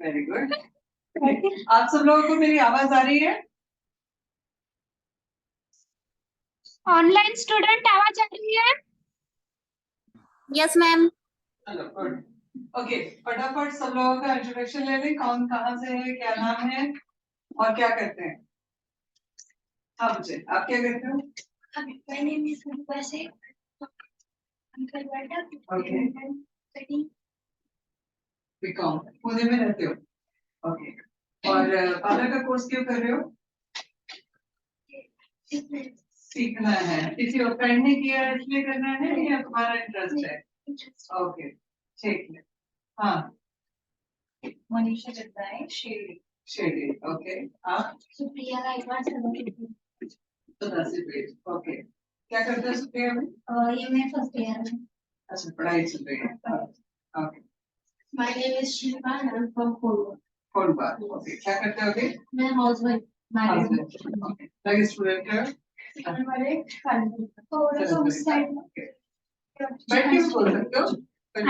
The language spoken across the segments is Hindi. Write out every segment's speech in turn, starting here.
Very good. आप सब लोगों को मेरी आवाज आ रही है? ऑनलाइन स्टूडेंट आवाज आ रही है? Yes ma'am. चलो गुड। ओके, फटाफट सब लोगों का इंट्रोडक्शन ले लें। कौन कहाँ से है, क्या नाम है और क्या करते हैं? हाँ बच्चे, आप क्या करते हो? ओके, बीकॉम पुणे में रहते हो? ओके, और पार्लर का कोर्स क्यों कर रहे हो? सीखना है। किसी और फ्रेंड ने किया है इसलिए करना है या तुम्हारा इंटरेस्ट है? ओके, ठीक है। हाँ, मनीषा चलता है शेडी। ओके, आप? सुप्रिया गायकवाड ओके, क्या करते हो सुप्रिया में? ये मैं फर्स्ट ईयर में। अच्छा, पढ़ाई चल रही है। Okay, my name is Shilpa and I am from Kolkata. Kolkata. Okay, क्या करते हो अभी? मैं हाउसवाइफ मैरिड। ओके, लगे स्टूडेंट हो? हमारे थोड़ा सा उस साइड बैठ के बोल सकते हो?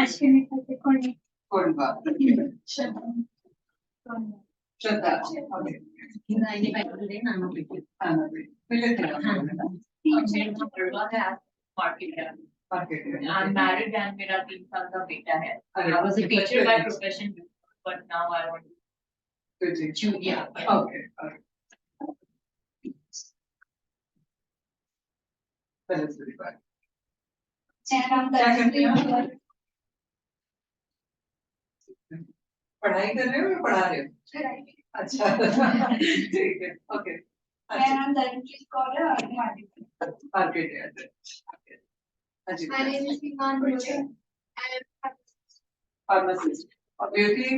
आज के निकल के कोलकाता। श्रद्धा। ओके, नाइने बैठे थे नाना बेटे खाना भी मिले थे आप लोगों ने? मार्केट में। I'm married and मेरा 3 साल का बेटा है। अरे, I was a ये teacher बच्चे by हैं। profession, but now I want तो जी, to yeah. Okay, okay. चलो दूसरी बात। क्या करते हो? पढ़ाई कर रहे हो या पढ़ा रहे हो? अच्छा, ठीक है, ओके। मेरा नाम धर्मजीत कौर है और मार्केट है। अच्छा, My name is Iman Bhushan. Pharmacist और ब्यूटी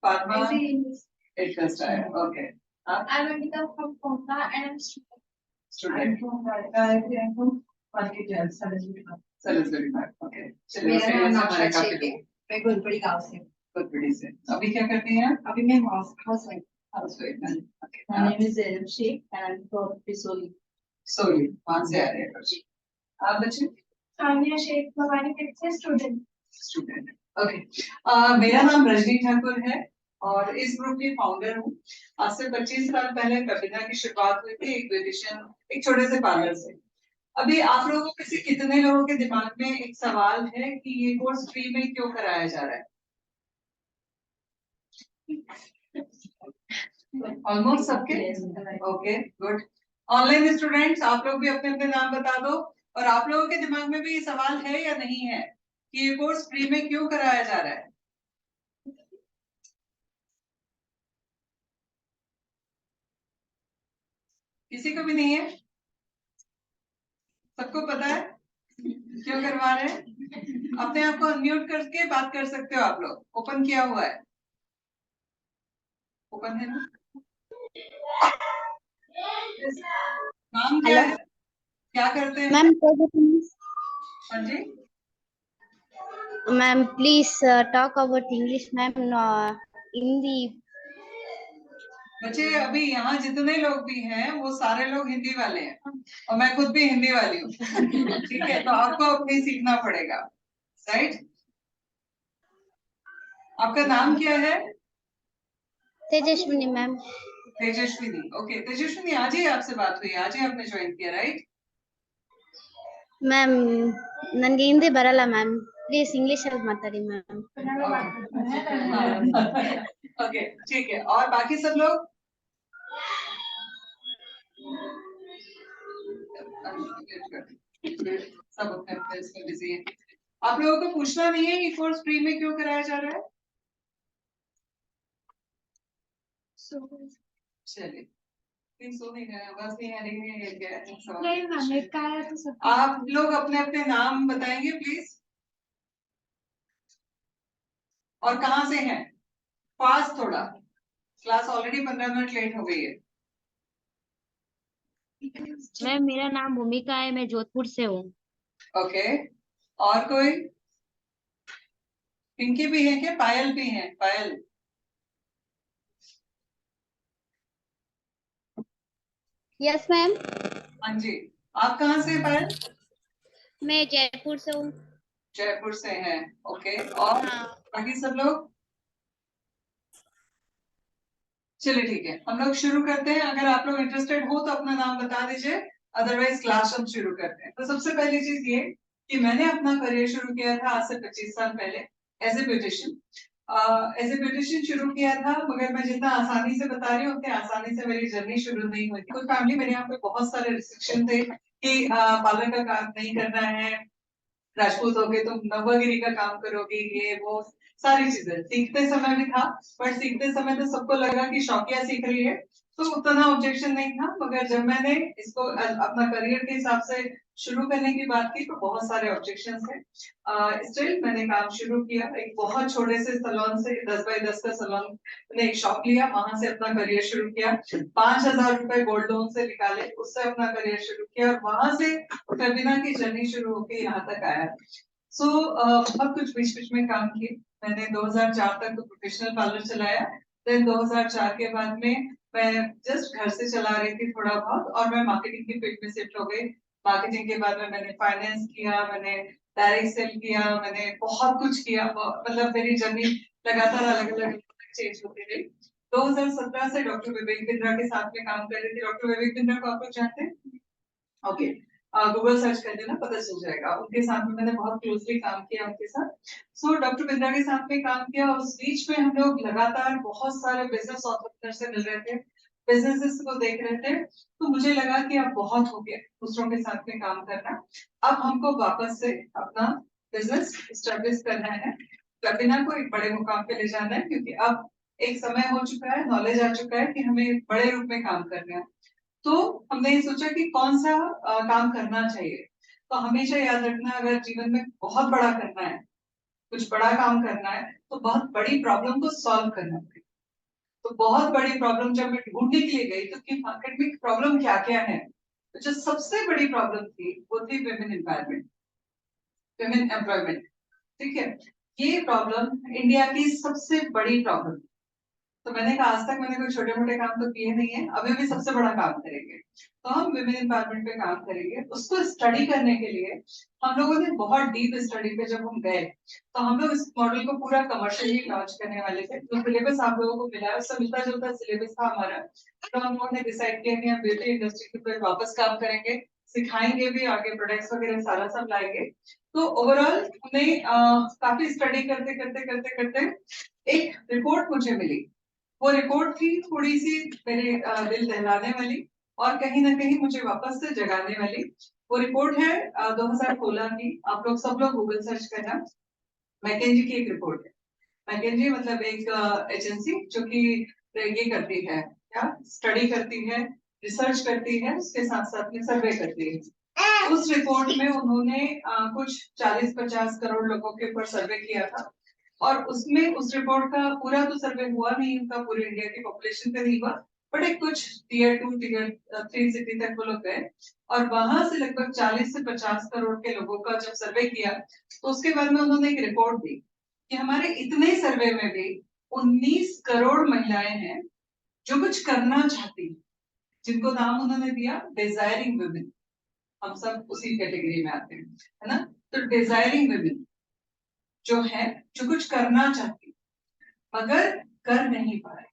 फार्मा इंटरेस्ट है। ओके, आप? I'm Amita from Konka and I'm student? Market है सलूसरी बात। ओके, चलिए मेरा नाम हमारे नाशा काफी शेख है। मैं गुलबड़ी गांव से हूँ। गुलबड़ी से। अभी क्या करती हैं आप? अभी मैं हाउसवाइफ। हाउसवाइफ हैं। Okay, My name is Zainab Sheikh and I'm from Pisoli. सोली वहाँ से आ रहे हैं बच्चे। आप बच्चे? सानिया शेख भवानी से स्टूडेंट। स्टूडेंट। ओके, मेरा नाम रजनी ठाकुर है और इस ग्रुप की फाउंडर हूँ। आज से 25 साल पहले कविता की शुरुआत हुई थी एक ब्यूटिशियन, एक छोटे से पार्लर से। अभी आप लोगों में से कितने लोगों के दिमाग में एक सवाल है कि ये कोर्स फ्री में क्यों कराया जा रहा है? ऑलमोस्ट सबके। Okay, good. ऑनलाइन स्टूडेंट्स, आप लोग भी अपने अपने नाम बता दो और आप लोगों के दिमाग में भी ये सवाल है या नहीं है कि ये कोर्स फ्री में क्यों कराया जा रहा है? किसी को भी नहीं है? सबको पता है क्यों करवा रहे हैं? अपने आप को अनम्यूट करके बात कर सकते हो आप लोग। ओपन किया हुआ है, ओपन है ना? नाम क्या है? क्या करते हैं? मैम हाँ जी, ma'am please talk about English ma'am, Hindi. बच्चे अभी यहाँ जितने लोग भी हैं वो सारे लोग हिंदी वाले हैं और मैं खुद भी हिंदी वाली हूँ। ठीक है, तो आपको अपनी सीखना पड़ेगा, राइट? आपका नाम क्या है? तेजस्विनी मैम। तेजस्विनी। ओके, तेजस्विनी आज ही आपसे बात हुई, आज ही आपने ज्वाइन किया, राइट? मैम नನ್ಗೆ ಹಿಂದಿ ಬರಲ್ಲ मैम, प्लीज इंग्लिश ಅಲ್ಲಿ ಮಾತಾಡಿ मैम। ओके, ठीक है। और बाकी सब लोग? सब अपने अपने इसमें बिजी हैं। आप लोगों को पूछना नहीं है कि कोर्स फ्री में क्यों कराया जा रहा है? चलिए, सो नहीं गया, बस नहीं आ रही है। आप लोग अपने अपने नाम बताएंगे प्लीज और कहाँ से हैं? फास्ट थोड़ा, क्लास ऑलरेडी 15 मिनट लेट हो गई है। मैम मेरा नाम भूमिका है, मैं जोधपुर से हूँ। ओके, और कोई? पिंकी भी है क्या? पायल भी है? पायल, यस मैम। हाँ जी। आप कहाँ से पायल? मैं जयपुर से हूँ। जयपुर से हैं, ओके। और बाकी सब लोग? चलिए ठीक है, हम लोग शुरू करते हैं। अगर आप लोग इंटरेस्टेड हो तो अपना नाम बता दीजिए, अदरवाइज क्लास हम शुरू करते हैं। तो सबसे पहली चीज ये कि मैंने अपना करियर शुरू किया था आज से 25 साल पहले as a beautician. As a beautician शुरू किया था, मगर मैं जितना आसानी से बता रही हूँ उतनी आसानी से मेरी जर्नी शुरू नहीं हुई। कुछ फैमिली मेरे यहाँ पे बहुत सारे रिस्ट्रिक्शन थे कि पार्लर का काम नहीं करना है, राजपूत हो गए तुम नवगिरी का काम करोगे, ये वो सारी चीजें सीखते समय भी था। पर सीखते समय तो सबको लगा कि शौकिया सीख रही है, तो उतना ऑब्जेक्शन नहीं था। मगर जब मैंने इसको अपना करियर के हिसाब से शुरू करने की बात की तो बहुत सारे ऑब्जेक्शन थे। स्टिल मैंने काम शुरू किया, एक बहुत छोटे से सैलून से 10 बाय 10 का सैलून, मैंने एक शॉप लिया, वहां से अपना करियर शुरू किया। 5,000 रुपए गोल्ड लोन से निकाले, उससे अपना करियर शुरू किया और वहां से कबिना की जर्नी शुरू होकर यहाँ तक आया। सो बहुत कुछ बीच बीच में काम किए मैंने। 2004 तक तो प्रोफेशनल पार्लर चलाया। देन 2004 के बाद में मैं जस्ट घर से चला रही थी थोड़ा बहुत, और मैं मार्केटिंग की फील्ड में शिफ्ट हो गई। मार्केटिंग के बाद में मैंने फाइनेंस किया, मैंने डायरेक्ट सेल किया, मैंने बहुत कुछ किया। मतलब मेरी जर्नी लगातार अलग अलग चेंज होती रही। 2017 से डॉक्टर विवेक बिंद्रा के साथ में काम कर रही थी। डॉक्टर विवेक बिंद्रा को आप लोग जानते हैं? ओके, गूगल सर्च कर देना, पता चल जाएगा। उनके साथ में मैंने बहुत क्लोजली काम किया उनके साथ। सो डॉक्टर बिंद्रा के साथ में काम किया। उस बीच में हम लोग लगातार बहुत सारे बिजनेस एंटरप्रेन्योर से मिल रहे थे, बिजनेसेस को देख रहे थे। तो मुझे लगा कि अब बहुत हो गया दूसरों के साथ में काम करना, अब हमको वापस से अपना बिजनेस स्टैब्लिश करना है, कबिना को एक बड़े मुकाम पे ले जाना है। क्योंकि अब एक समय हो चुका है, नॉलेज आ चुका है कि हमें बड़े रूप में काम करना है। तो हमने ये सोचा कि कौन सा काम करना चाहिए। तो हमेशा याद रखना, अगर जीवन में बहुत बड़ा करना है, कुछ बड़ा काम करना है, तो बहुत बड़ी प्रॉब्लम को सॉल्व करना पड़ेगा। तो बहुत बड़ी प्रॉब्लम जब मैं ढूंढने के लिए गई तो कि मार्केट में प्रॉब्लम क्या क्या है, तो जो सबसे बड़ी प्रॉब्लम थी वो थी विमेन एम्पावरमेंट, विमेन एम्प्लॉयमेंट। ठीक है, ये प्रॉब्लम इंडिया की सबसे बड़ी प्रॉब्लम। तो मैंने कहा आज तक मैंने कोई छोटे मोटे काम तो किए नहीं है, अभी भी सबसे बड़ा काम करेंगे। तो हम विमेन एम्पावरमेंट पे काम करेंगे। उसको स्टडी करने के लिए हम लोगों ने बहुत डीप स्टडी पे जब हम गए, तो हम लोग इस मॉडल को पूरा कमर्शियली लॉन्च करने वाले थे। जो सिलेबस आप लोगों को मिला है उससे मिलता जुलता सिलेबस था हमारा। तो हम लोगों ने डिसाइड किया कि हम ब्यूटी इंडस्ट्री के ऊपर वापस काम करेंगे, सिखाएंगे भी, आगे प्रोडक्ट्स वगैरह सारा सब लाएंगे। तो ओवरऑल हमने काफी स्टडी करते करते करते करते एक रिपोर्ट मुझे मिली। वो रिपोर्ट थी थोड़ी सी मेरे दिल दहलाने वाली और कहीं ना कहीं मुझे वापस से जगाने वाली। वो रिपोर्ट है 2016 की। आप लोग सब लोग गूगल सर्च करना, मैकेंजी की एक रिपोर्ट है। मैकेंजी मतलब एक एजेंसी जो कि ये करती है, क्या स्टडी करती है, रिसर्च करती है, उसके साथ साथ में सर्वे करती है। उस रिपोर्ट में उन्होंने कुछ 40-50 करोड़ लोगों के ऊपर सर्वे किया था। और उसमें उस रिपोर्ट का पूरा तो सर्वे हुआ नहीं, उनका पूरे इंडिया की पॉपुलेशन पे नहीं हुआ, बट एक कुछ टीयर 2 टीयर 3 सिटी तक वो लोग गए। और वहां से लगभग 40 से 50 करोड़ के लोगों का जब सर्वे किया, तो उसके बाद में उन्होंने एक रिपोर्ट दी कि हमारे इतने सर्वे में भी 19 करोड़ महिलाएं हैं जो कुछ करना चाहती हैं, जिनको नाम उन्होंने दिया डिजायरिंग वुमेन। हम सब उसी कैटेगरी में आते हैं, है ना। तो डिजायरिंग वुमेन जो है, जो कुछ करना चाहती मगर कर नहीं पा रही।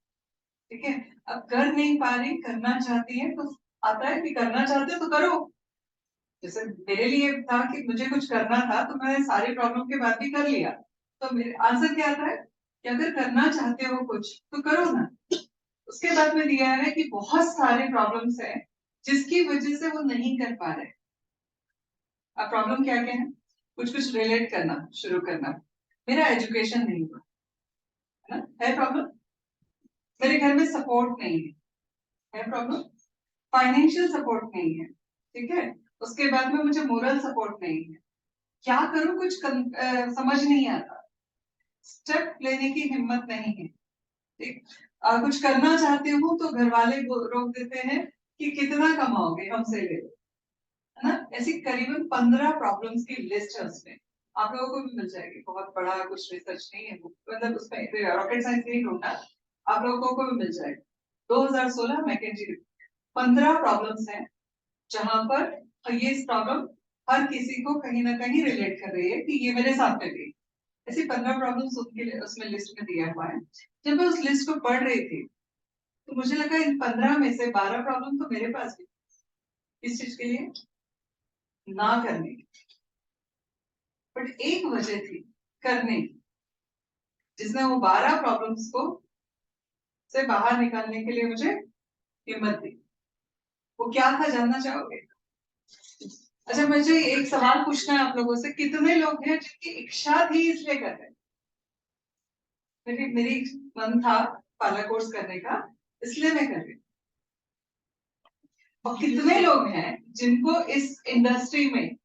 ठीक है, अब कर नहीं पा रही, करना चाहती है, तो आता है कि करना चाहते हो तो करो। जैसे मेरे लिए था कि मुझे कुछ करना था तो मैंने सारी प्रॉब्लम के बाद भी कर लिया। तो मेरे आंसर क्या आता है कि अगर करना चाहते हो कुछ तो करो ना। उसके बाद में दिया है कि बहुत सारे प्रॉब्लम्स हैं जिसकी वजह से वो नहीं कर पा रहे। अब प्रॉब्लम क्या क्या है, कुछ कुछ रिलेट करना शुरू करना। मेरा एजुकेशन नहीं हुआ, है ना, है प्रॉब्लम। मेरे घर में सपोर्ट नहीं है प्रॉब्लम। फाइनेंशियल सपोर्ट नहीं है, ठीक है। उसके बाद में मुझे मोरल सपोर्ट नहीं है। क्या करूं, समझ नहीं आता, स्टेप लेने की हिम्मत नहीं है। ठीक, कुछ करना चाहते हो तो घर वाले रोक देते हैं कि कितना कमाओगे, हमसे ले लो, है ना। ऐसी करीबन 15 प्रॉब्लम्स की लिस्ट है उसमें, आप लोगों को भी मिल जाएगी। बहुत बड़ा कुछ रिसर्च नहीं है, मतलब उसमें रॉकेट साइंस नहीं ढूंढना, आप लोगों को भी मिल जाएगा। 2016 मैकेंजी 15 प्रॉब्लम्स हैं जहां पर ये प्रॉब्लम हर किसी को कहीं ना कहीं रिलेट कर रही है कि ये मेरे साथ में भी। ऐसी 15 प्रॉब्लम्स उसमें लिस्ट में दिया हुआ है। जब मैं उस लिस्ट को पढ़ रही थी तो मुझे लगा इन 15 में से 12 प्रॉब्लम तो मेरे पास भी। इस चीज के लिए ना करने की, बट एक वजह थी करने की, जिसने वो 12 प्रॉब्लम्स को से बाहर निकालने के लिए मुझे हिम्मत दी। वो क्या था जानना चाहोगे? अच्छा, मुझे एक सवाल पूछना है आप लोगों से, कितने लोग हैं जिनकी इच्छा थी इसलिए कर रहे? मेरी मन था पार्लर कोर्स करने का, इसलिए मैं कर रही हूँ। और कितने लोग हैं जिनको इस इंडस्ट्री में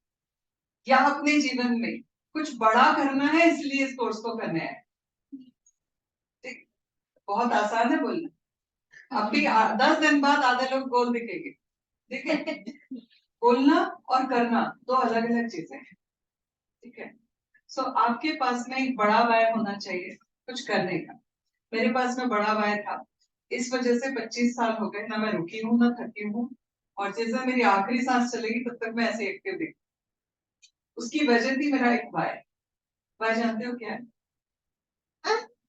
या अपने जीवन में कुछ बड़ा करना है इसलिए इस कोर्स को करना है? ठीक, बहुत आसान है बोलना। अब भी 10 दिन बाद आधे लोग गोल दिखेंगे, ठीक है? बोलना और करना दो अलग अलग चीजें हैं, ठीक है? सो आपके पास में एक बड़ा वाय होना चाहिए कुछ करने का। मेरे पास में बड़ा वाय था, इस वजह से 25 साल हो गए ना मैं रुकी हूँ ना थकी हूँ, और जैसे मेरी आखिरी सांस चलेगी तब तक मैं ऐसे एक्टिव दिखूं। उसकी वजह थी मेरा एक वाय। वाय जानते हो क्या है?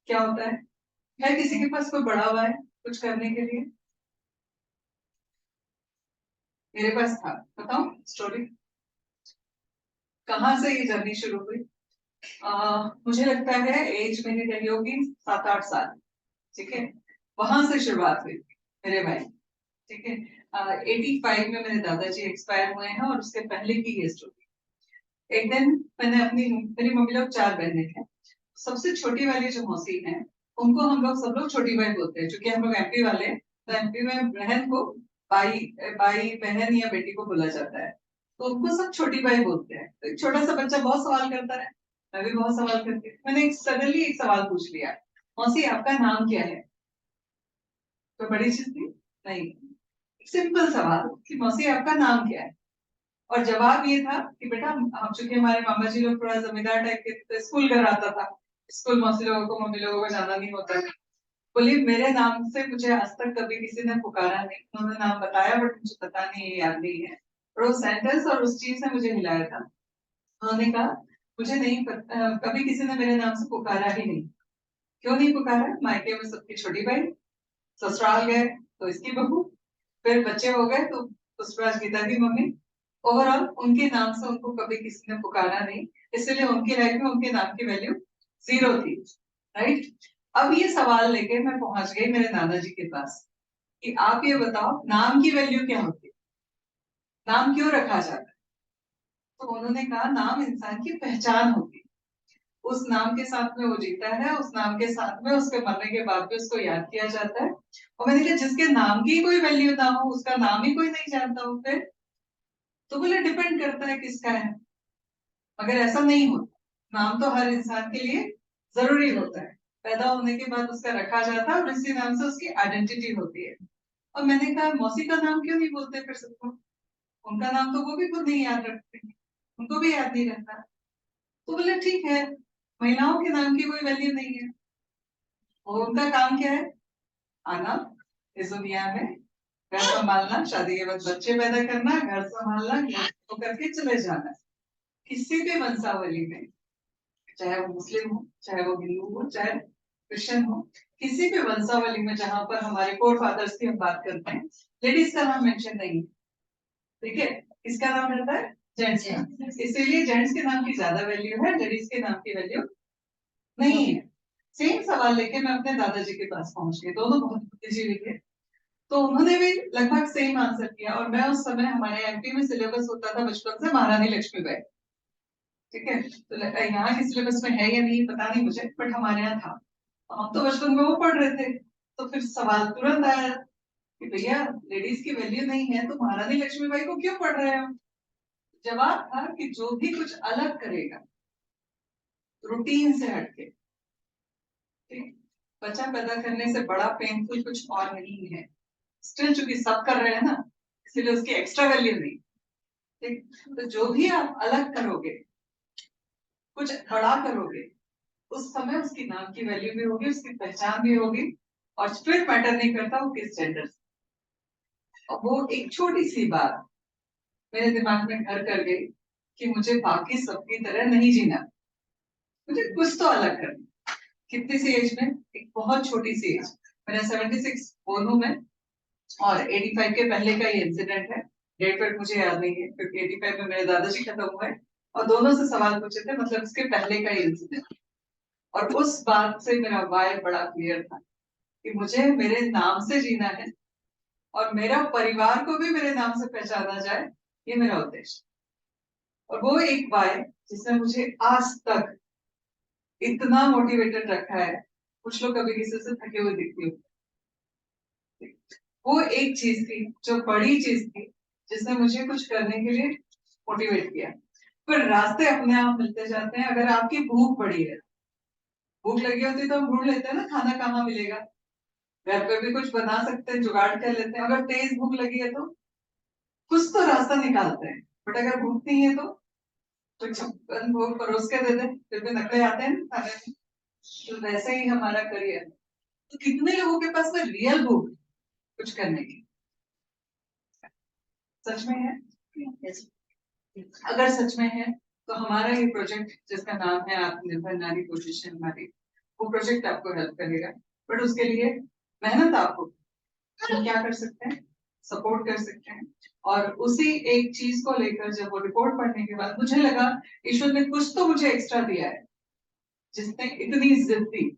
क्या होता है किसी के पास कोई बड़ा वाय कुछ करने के लिए? मेरे पास था, बताऊं स्टोरी? कहाँ से ये जर्नी शुरू हुई? मुझे लगता है एज मेरी रही होगी 7-8 साल, ठीक है? वहां से शुरुआत हुई मेरे भाई, ठीक है? 85 में मेरे दादाजी एक्सपायर हुए हैं और उसके पहले की ये स्टोरी। एक दिन मैंने मेरी मम्मी लोग 4 बहनें हैं। सबसे छोटी वाली जो मौसी है उनको हम लोग सब लोग छोटी बहन बोलते हैं, क्योंकि हम लोग एमपी वाले हैं, तो एमपी में बहन को भाई भाई बहन या बेटी को बोला जाता है, तो उनको सब छोटी भाई बोलते हैं। तो एक छोटा सा बच्चा बहुत सवाल करता है, मैं भी बहुत सवाल करती हूँ। मैंने सडनली एक सवाल पूछ लिया, मौसी आपका नाम क्या है? तो बड़ी चीज थी नहीं, सिंपल सवाल कि मौसी आपका नाम क्या है? और जवाब ये था कि बेटा हम चूंकि हमारे मामा जी लोग थोड़ा जमींदार टाइप के थे, स्कूल घर आता था, स्कूल मौसी लोगों को मम्मी लोगों को जाना नहीं होता था। बोली मेरे नाम से मुझे आज तक कभी किसी ने पुकारा नहीं, उन्होंने नाम बताया बट मुझे पता नहीं है, याद नहीं है। और वो सेंटेंस और उस चीज ने मुझे हिलाया था। उन्होंने कहा मुझे नहीं पता, कभी किसी ने मेरे नाम से पुकारा ही नहीं। क्यों नहीं पुकारा? मायके में सबकी छोटी बहन, ससुराल गए तो इसकी बहू, फिर बच्चे हो गए तो पुष्पराज गीता की मम्मी। ओवरऑल उनके नाम से उनको कभी किसी ने पुकारा नहीं, इसलिए उनकी लाइफ में उनके नाम की वैल्यू 0 थी, राइट? अब ये सवाल लेके मैं पहुंच गई मेरे दादाजी के पास कि आप ये बताओ नाम की वैल्यू क्या होती है, नाम क्यों रखा जाता है? तो उन्होंने कहा नाम इंसान की पहचान होती है, उस नाम के साथ में वो जीता है, उस नाम के साथ में उसके मरने के बाद भी उसको याद किया जाता है। और मैंने कहा जिसके नाम की कोई वैल्यू ना हो, उसका नाम ही कोई नहीं जानता हो, फिर? तो बोले डिपेंड करता है किसका है, मगर ऐसा नहीं होता। नाम तो हर इंसान के लिए जरूरी होता है, पैदा होने के बाद उसका रखा जाता है और इसी नाम से उसकी आइडेंटिटी होती है। और मैंने कहा मौसी का नाम क्यों नहीं बोलते फिर सबको? उनका नाम तो वो भी खुद नहीं याद रखते, उनको भी याद नहीं रहता। तो बोले ठीक है, महिलाओं के नाम की कोई वैल्यू नहीं है, और उनका काम क्या है? आना इस दुनिया में, घर संभालना, शादी के बाद बच्चे पैदा करना, घर संभालना, तो करके चले जाना। किसी भी वंशावली में, चाहे वो मुस्लिम हो, चाहे वो हिंदू हो, चाहे क्रिश्चियन हो, किसी भी वंशावली में जहां पर हमारे फोर फादर्स की हम बात करते हैं, लेडीज का नाम मेंशन नहीं है, ठीक है? किसका नाम रहता है? जेंट्स का। इसीलिए जेंट्स के नाम की ज्यादा वैल्यू है, लेडीज के नाम की वैल्यू नहीं है। सेम सवाल लेके मैं अपने दादाजी के पास पहुंच गई, दोनों बहुत बुद्धिजीवी थे, तो उन्होंने भी लगभग सेम आंसर किया। और मैं उस समय, हमारे एमपी में सिलेबस होता था बचपन से महारानी लक्ष्मीबाई, ठीक है? तो यहाँ के सिलेबस में है या नहीं पता नहीं मुझे, बट हमारे यहाँ था, हम तो बचपन में वो पढ़ रहे थे। तो फिर सवाल तुरंत आया कि भैया लेडीज की वैल्यू नहीं है तो महारानी लक्ष्मीबाई को क्यों पढ़ रहे हो? जवाब था कि जो भी कुछ अलग करेगा रूटीन से हटके, ठीक, बच्चा पैदा करने से बड़ा पेनफुल कुछ और नहीं है। स्टिल चूंकि सब कर रहे हैं ना, इसलिए उसकी एक्स्ट्रा वैल्यू नहीं, ठीक? तो जो भी आप अलग करोगे, कुछ बड़ा करोगे, उस समय उसकी नाम की वैल्यू भी होगी, उसकी पहचान भी होगी, और फिर मैटर नहीं करता वो किस जेंडर से। और वो एक छोटी सी बात मेरे दिमाग में घर कर गई कि मुझे बाकी सबकी तरह नहीं जीना, मुझे कुछ तो अलग करना। कितनी सी एज में? एक बहुत छोटी सी एज, मेरा 76 बोर्न हूँ मैं, और 85 के पहले का ये इंसिडेंट है। डेट वेट मुझे याद नहीं है क्योंकि 85 में मेरे दादाजी खत्म हुए, और दोनों से सवाल पूछे थे, मतलब इसके पहले का ये इंसिडेंट। और उस बात से मेरा वाय बड़ा क्लियर था कि मुझे मेरे नाम से जीना है और मेरा परिवार को भी मेरे नाम से पहचाना जाए, ये मेरा उद्देश्य। और वो एक वाय जिसने मुझे आज तक इतना मोटिवेटेड रखा है। कुछ लोग कभी किसी से थके हुए दिखते हो, वो एक चीज थी जो बड़ी चीज थी जिसने मुझे कुछ करने के लिए मोटिवेट किया। पर रास्ते अपने आप मिलते जाते हैं। अगर आपकी भूख बड़ी है, भूख लगी होती तो हम ढूंढ लेते हैं ना खाना कहाँ मिलेगा, घर पे भी कुछ बना सकते हैं, जुगाड़ कर लेते हैं। अगर तेज भूख लगी है तो कुछ तो रास्ता निकालते हैं। बट अगर भूख नहीं है तो छप्पन भोग परोस के दे दे, फिर भी नखरे आते हैं ना खाने में। तो वैसे ही हमारा करियर। तो कितने लोगों के पास में रियल भूख कुछ करने की, सच में है? Yes. अगर सच में है तो हमारा ये प्रोजेक्ट जिसका नाम है आत्मनिर्भर नारी पोजीशन नारी, वो प्रोजेक्ट आपको हेल्प करेगा। बट उसके लिए मेहनत आपको, हम क्या कर सकते हैं, सपोर्ट कर सकते हैं। और उसी एक चीज को लेकर जब वो रिपोर्ट पढ़ने के बाद मुझे लगा ईश्वर ने कुछ तो मुझे एक्स्ट्रा दिया है, जिसने इतनी जिद दी,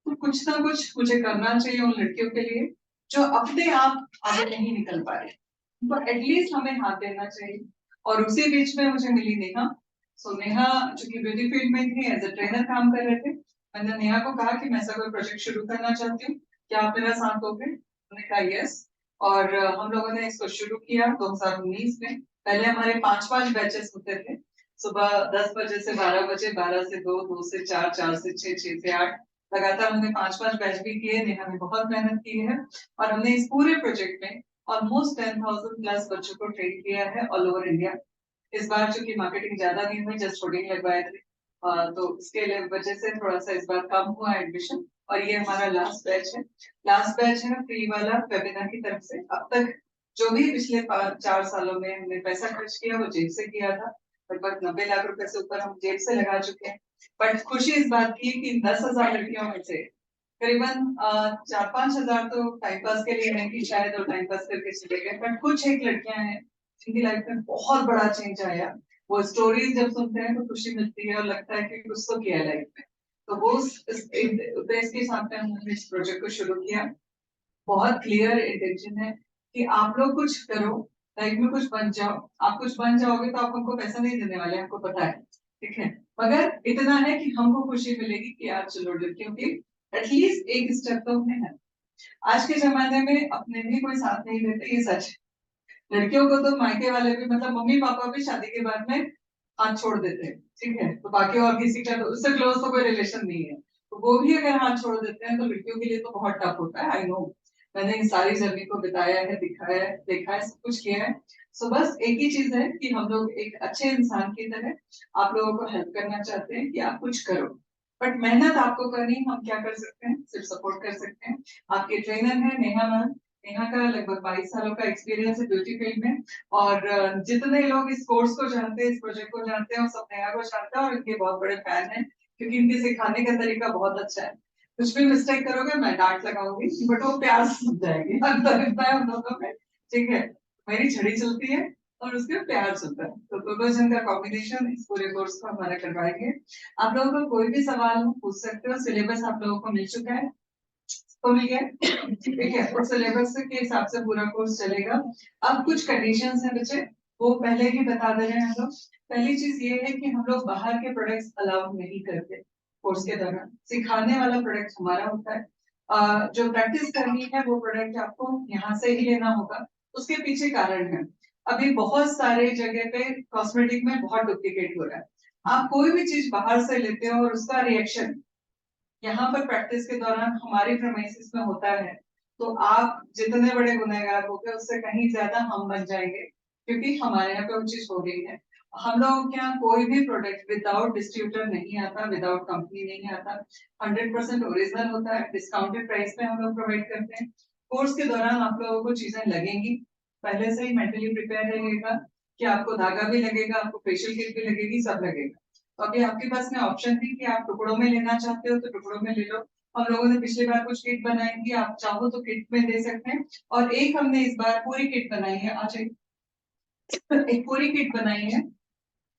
तो कुछ ना कुछ मुझे करना चाहिए उन लड़कियों के लिए जो अपने आप आगे नहीं निकल पा रहे, तो एटलीस्ट हमें हाथ देना चाहिए। और उसी बीच में मुझे मिली नेहा। सो नेहा जो कि ब्यूटी फील्ड में थी, एज ए ट्रेनर काम कर रहे थे। मैंने नेहा को कहा कि मैं ऐसा कोई प्रोजेक्ट शुरू करना चाहती हूँ, क्या आप मेरा साथ दोगे? उन्होंने कहा यस। और हम लोगों ने इसको शुरू किया 2019 में। पहले हमारे 5-5 बैचेस होते थे, सुबह 10 बजे से 12 बजे, 12 से 2, 2 से 4, 4 से 6, 6 से 8। लगातार हमने 5-5 बैच भी किए। नेहा ने बहुत मेहनत की है और हमने इस पूरे प्रोजेक्ट में ऑलमोस्ट 10,000 प्लस बच्चों को ट्रेन किया है ऑल ओवर इंडिया। इस बार चूंकि मार्केटिंग ज्यादा नहीं हुई, जस्ट होर्डिंग लगवाए थे, तो इसके वजह से थोड़ा सा इस बार कम हुआ एडमिशन। और ये हमारा लास्ट बैच है। लास्ट बैच है फ्री वाला वेबिनार की तरफ से। अब तक जो भी पिछले 4 सालों में हमने पैसा खर्च किया वो जेब से किया था। लगभग 90 लाख रुपए से ऊपर हम जेब से लगा चुके हैं। बट खुशी इस बात की कि 10,000 लड़कियों में से करीबन 4-5 हजार तो टाइम पास के लिए नहीं, कि शायद वो टाइम पास करके चले गए। बट कुछ एक लड़कियां हैं जिनकी लाइफ में बहुत बड़ा चेंज आया। वो स्टोरीज जब सुनते हैं तो खुशी मिलती है और लगता है कि कुछ तो किया लाइफ में। तो वो उद्देश्य के साथ में हमने इस प्रोजेक्ट को शुरू किया। बहुत क्लियर इंटेंशन है कि आप लोग कुछ करो, लाइफ में कुछ बन जाओ। आप कुछ बन जाओगे तो आप हमको पैसा नहीं देने वाले, हमको पता है, ठीक है। मगर इतना है कि हमको खुशी मिलेगी कि यार चलो लड़कियों की एटलीस्ट एक स्टेप तो हमने है। आज के जमाने में अपने भी कोई साथ नहीं देते, ये सच है। लड़कियों को तो मायके वाले भी, मतलब मम्मी पापा भी शादी के बाद में हाथ छोड़ देते हैं, ठीक है। तो बाकी और किसी का तो उससे क्लोज तो कोई रिलेशन नहीं है, तो वो भी अगर हाथ छोड़ देते हैं तो लड़कियों के लिए तो बहुत टफ होता है। आई नो, मैंने इस सारी जर्नी को बिताया है, दिखाया है, देखा है, सब कुछ किया है। सो बस एक ही चीज है कि हम लोग एक अच्छे इंसान की तरह आप लोगों को हेल्प करना चाहते हैं कि आप कुछ करो। बट मेहनत आपको करनी, हम क्या कर सकते हैं, सिर्फ सपोर्ट कर सकते हैं। आपके ट्रेनर है नेहा मैम। नेहा का लगभग 22 सालों का एक्सपीरियंस है ब्यूटी फील्ड में। और जितने लोग इस कोर्स को जानते हैं, इस प्रोजेक्ट को जानते हैं, वो सब नेहा को जानते हैं और इनके बहुत बड़े फैन हैं, क्योंकि इनके सिखाने का तरीका बहुत अच्छा है। कुछ भी मिस्टेक करोगे मैं डांट लगाऊंगी, बट वो प्यार से समझाएगी। अंतर इतना है हम लोगों में, ठीक है। मेरी छड़ी चलती है और उसके प्यार चलता है, तो दोनों जन का कॉम्बिनेशन इस पूरे कोर्स को हमारा करवाएंगे। आप लोगों को कोई भी सवाल हो पूछ सकते हो। सिलेबस आप लोगों को मिल चुका है, तो मिल गया, ठीक है। उस सिलेबस के हिसाब से पूरा कोर्स चलेगा। अब कुछ कंडीशंस हैं बच्चे, वो पहले ही बता दे रहे हैं हम लोग। पहली चीज ये है कि हम लोग बाहर के प्रोडक्ट्स अलाउ नहीं करते कोर्स के दौरान। सिखाने वाला प्रोडक्ट हमारा होता है। जो प्रैक्टिस करनी है वो प्रोडक्ट आपको यहाँ से ही लेना होगा। उसके पीछे कारण है, अभी बहुत सारे जगह पे कॉस्मेटिक में बहुत डुप्लीकेट हो रहा है। आप कोई भी चीज बाहर से लेते हो और उसका रिएक्शन यहाँ पर प्रैक्टिस के दौरान हमारी प्रेमाइसिस में होता है, तो आप जितने बड़े गुनहगार हो गए उससे कहीं ज्यादा हम बन जाएंगे, क्योंकि हमारे यहाँ पे वो चीज हो गई है। हम लोगों के यहाँ कोई भी प्रोडक्ट विदाउट डिस्ट्रीब्यूटर नहीं आता, विदाउट कंपनी नहीं आता। 100% ओरिजिनल होता है, डिस्काउंटेड प्राइस पे हम लोग प्रोवाइड करते हैं। कोर्स के दौरान आप लोगों को चीजें लगेंगी, पहले से ही मेंटली प्रिपेयर रहिएगा कि आपको धागा भी लगेगा, आपको फेशियल किट भी लगेगी, सब लगेगा। तो अभी आपके पास में ऑप्शन है कि आप टुकड़ों में लेना चाहते हो तो टुकड़ों में ले लो। हम लोगों ने पिछली बार कुछ किट बनाई थी, आप चाहो तो किट में ले सकते हैं। और एक हमने इस बार पूरी किट बनाई है, आज एक पूरी किट बनाई है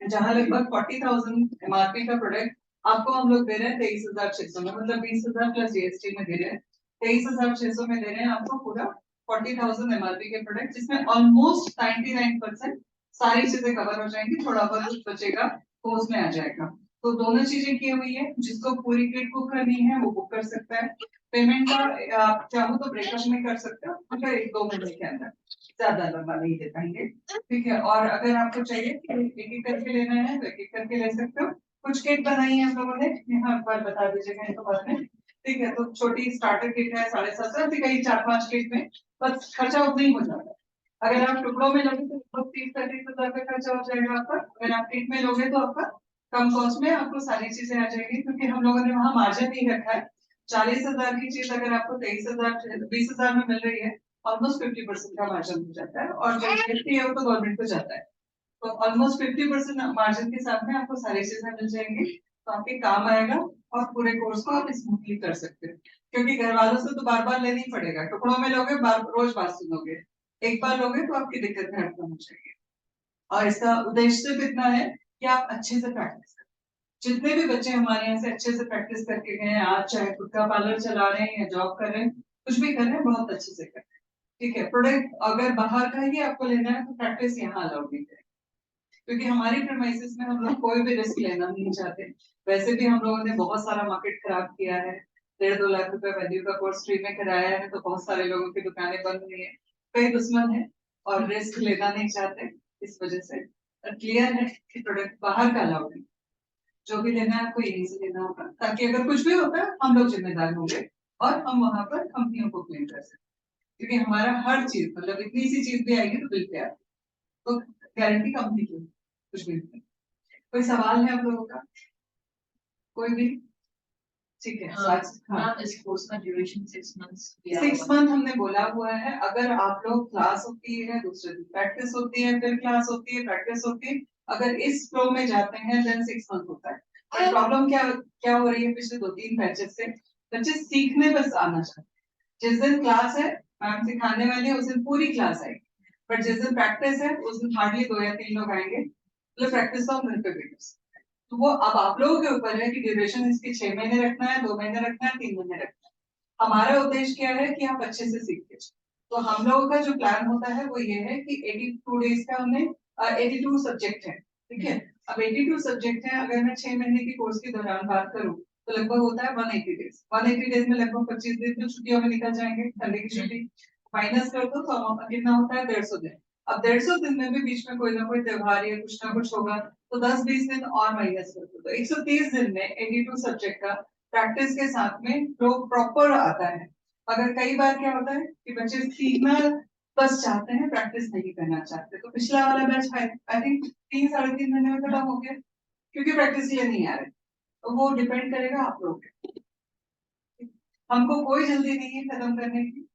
जहां लगभग 40,000 MRP का प्रोडक्ट आपको हम लोग दे रहे हैं 23,600 में, मतलब 20,000 प्लस जीएसटी में दे रहे हैं। 23,600 में दे रहे हैं आपको पूरा 40,000 MRP के प्रोडक्ट, जिसमें ऑलमोस्ट 99% सारी चीजें कवर हो जाएंगी, थोड़ा बहुत कुछ बचेगा तो उसमें आ जाएगा। तो दोनों चीजें की हुई है, जिसको पूरी किट बुक करनी है वो बुक कर सकता है। पेमेंट का आप चाहो तो ब्रेकअप में कर सकते हो, मतलब 1-2 महीने के अंदर, ज्यादा लंबा नहीं दे पाएंगे। ठीक है, और अगर आपको चाहिए कि एक एक करके लेना है तो एक एक करके ले सकते हो। कुछ किट बनाई है हम लोगों ने, यहाँ एक बार बता दीजिएगा इनको बाद में। ठीक है, तो छोटी स्टार्टर किट है 750 से कहीं 4-5 किट में बस खर्चा उतना ही हो जाता है। अगर आप टुकड़ों में लोगे तो 30-35 हजार का खर्चा हो जाएगा आपका। अगर आप किट में लोगे तो आपका कम कॉस्ट में आपको सारी चीजें आ जाएगी, क्योंकि हम लोगों ने वहाँ मार्जिन नहीं रखा है। 40,000 की चीज अगर आपको 23,000 20,000 में मिल रही है, ऑलमोस्ट 50% का मार्जिन हो जाता है, और जो जीएसटी है वो तो गवर्नमेंट को जाता है। तो ऑलमोस्ट 50% मार्जिन के साथ में आपको सारी चीजें मिल जाएंगी, तो आपके काम आएगा और पूरे कोर्स को आप स्मूथली कर सकते हो। क्योंकि घर वालों से तो बार बार लेना ही पड़ेगा, टुकड़ों में लोगे रोज बात सुनोगे, एक बार लोगे तो आपकी दिक्कत खत्म हो जाएगी। और इसका उद्देश्य सिर्फ इतना है कि आप अच्छे से प्रैक्टिस करें। जितने भी बच्चे हमारे यहाँ से अच्छे से प्रैक्टिस करके गए हैं, आज चाहे खुद का पार्लर चला रहे हैं या जॉब कर रहे हैं, कुछ भी कर रहे हैं, बहुत अच्छे से कर रहे हैं। ठीक है, प्रोडक्ट अगर बाहर का ही आपको लेना है तो प्रैक्टिस यहाँ अलाउड नहीं है, क्योंकि हमारी प्रेमाइसिस में हम लोग कोई भी रिस्क लेना नहीं चाहते। वैसे भी हम लोगों ने बहुत सारा मार्केट खराब किया है, 1.5-2 लाख रुपए वैल्यू का कोर्स फ्री में कराया है, तो बहुत सारे लोगों की दुकानें बंद हुई है। कई दुश्मन है और रिस्क लेना नहीं चाहते, इस वजह से क्लियर है कि प्रोडक्ट बाहर का अलाउड नहीं। जो भी लेना है आपको यहीं से लेना होगा, ताकि अगर कुछ भी होता है हम लोग जिम्मेदार होंगे और हम वहां पर कंपनियों को क्लेम कर सकते, क्योंकि हमारा हर चीज, मतलब इतनी सी चीज भी आएगी तो बिल पे आएगी, तो गारंटी कंपनी की कुछ भी नहीं। कोई सवाल है आप लोगों का, कोई भी? ठीक है, मैम इस कोर्स का ड्यूरेशन 6 मंथ्स 6 मंथ हमने बोला हुआ है। अगर आप लोग क्लास होती है, दूसरे दिन प्रैक्टिस होती है, फिर क्लास होती है, प्रैक्टिस होती है, अगर इस फ्लो में जाते हैं देन 6 मंथ होता है। पर प्रॉब्लम क्या क्या हो रही है पिछले 2-3 बैचेस से, बच्चे सीखने बस आना चाहते हैं। जिस दिन क्लास है, मैम सिखाने वाली है, उस दिन पूरी क्लास आएगी, बट जिस दिन प्रैक्टिस है उस दिन हार्डली 2 या 3 लोग आएंगे। मतलब प्रैक्टिस तो हम घर पे भी कर सकते हैं। तो वो अब आप लोगों के ऊपर है कि ड्यूरेशन इसकी 6 महीने रखना है, 2 महीने रखना है, 3 महीने रखना है। हमारा उद्देश्य क्या है कि आप अच्छे से सीख के जाओ। तो हम लोगों का जो प्लान होता है वो ये है कि 82 डेज का हमने 82 सब्जेक्ट है। ठीक है, अब 82 सब्जेक्ट है, अगर मैं 6 महीने की कोर्स के दौरान बात करूं तो लगभग होता है 180 डेज। 180 डेज में लगभग 25 दिन तो छुट्टियों में निकल जाएंगे, ठंडी की छुट्टी माइनस कर दो तो कितना होता है 150 दिन। अब 150 दिन में भी बीच में कोई ना कोई त्योहार या कुछ ना कुछ होगा, तो 10-20 दिन और माइनस कर दो, तो 130 दिन में 82 सब्जेक्ट का प्रैक्टिस के साथ में फ्लो प्रॉपर आता है। अगर कई बार क्या होता है कि बच्चे सीखना बस चाहते हैं, प्रैक्टिस नहीं करना चाहते, तो पिछला वाला बैच आई थिंक 3-3.5 महीने में खत्म हो गया, क्योंकि प्रैक्टिस लिए नहीं आ रहे। तो वो डिपेंड करेगा आप लोग पे। हमको कोई जल्दी नहीं है खत्म करने की,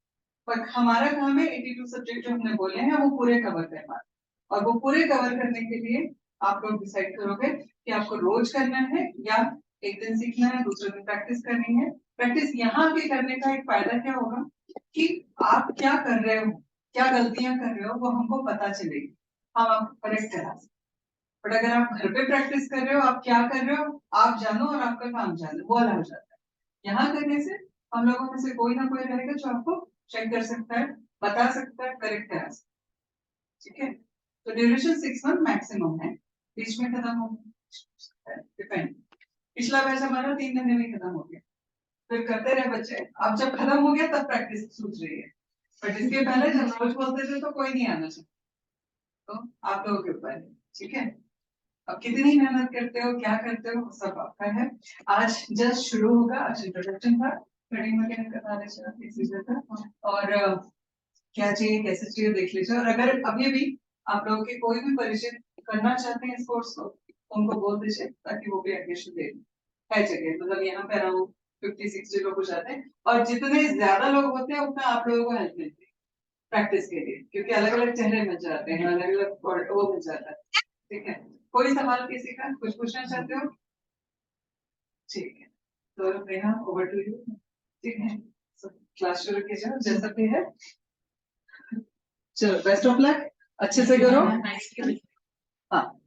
पर हमारा काम है 82 सब्जेक्ट जो हमने बोले हैं वो पूरे कवर करना, और वो पूरे कवर करने के लिए आप लोग डिसाइड करोगे कि आपको रोज करना है या एक दिन सीखना है, दूसरे दिन प्रैक्टिस करनी है। प्रैक्टिस यहाँ के करने का एक फायदा क्या होगा कि आप क्या कर रहे हो, क्या गलतियां कर रहे हो, वो हमको पता चलेगी, हम आपको करेक्ट करा सकते। बट अगर आप घर पे प्रैक्टिस कर रहे हो, आप क्या कर रहे हो आप जानो और आपका काम जानो, वो अलग हो जाता है। यहाँ करने से हम लोगों में से कोई ना कोई रहेगा जो आपको चेक कर सकता है, बता सकता है, करेक्ट करा सकता है। ठीक है, तो ड्यूरेशन 6 मंथ मैक्सिमम है, बीच में खत्म हो डिपेंड। पिछला बैच हमारा 3 महीने में खत्म हो गया, फिर करते रहे बच्चे, अब जब खत्म हो गया तब प्रैक्टिस सूझ रही है, बट इसके पहले जब रोज बोलते थे तो कोई नहीं आना चाहिए। तो आप लोगों के ऊपर है। ठीक है, अब कितनी मेहनत करते हो, क्या करते हो, सब आपका है। आज जस्ट शुरू होगा, आज इंट्रोडक्शन था, कटिंग वगैरह करवा लीजिए था, और क्या चाहिए कैसे चाहिए देख लीजिए। और अगर अभी भी आप लोगों के कोई भी परिचय करना चाहते हैं इस कोर्स को, उनको बोल दीजिए ताकि वो भी एडमिशन दे दें। है जगह, मतलब यहाँ पे अराउंड 50-60 लोग हो जाते हैं, और जितने ज्यादा लोग होते हैं उतना आप लोगों को हेल्प मिलती है। प्रैक्टिस के लिए, क्योंकि अलग अलग चेहरे मिल जाते हैं, अलग अलग वो मिल जाता है। ठीक है, कोई सवाल किसी का, कुछ पूछना चाहते हो? ठीक है, तो नेहा ओवर टू यू। ठीक है, क्लास शुरू कीजिए जैसा भी है। चलो, बेस्ट ऑफ लक, अच्छे से करो। हाँ,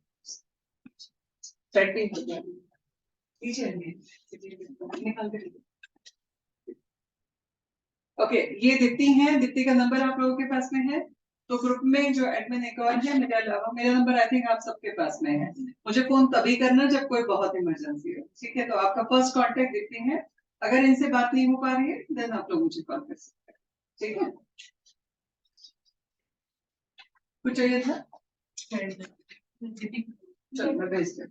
प्रैक्टिस हो जाएगी। पीछे निकाल के। ओके, ये दीप्ति है, दीप्ति का नंबर आप लोगों के पास में है। तो ग्रुप में जो एडमिन एक और है मेरे अलावा, मेरा नंबर आई थिंक आप सबके पास में है। मुझे फोन तभी करना जब कोई बहुत इमरजेंसी हो। ठीक है, तो आपका फर्स्ट कांटेक्ट दीप्ति है। अगर इनसे बात नहीं हो पा रही है देन आप लोग मुझे कॉल कर सकते हैं। ठीक है, कुछ चाहिए था? चलो मैं भेज दूँ।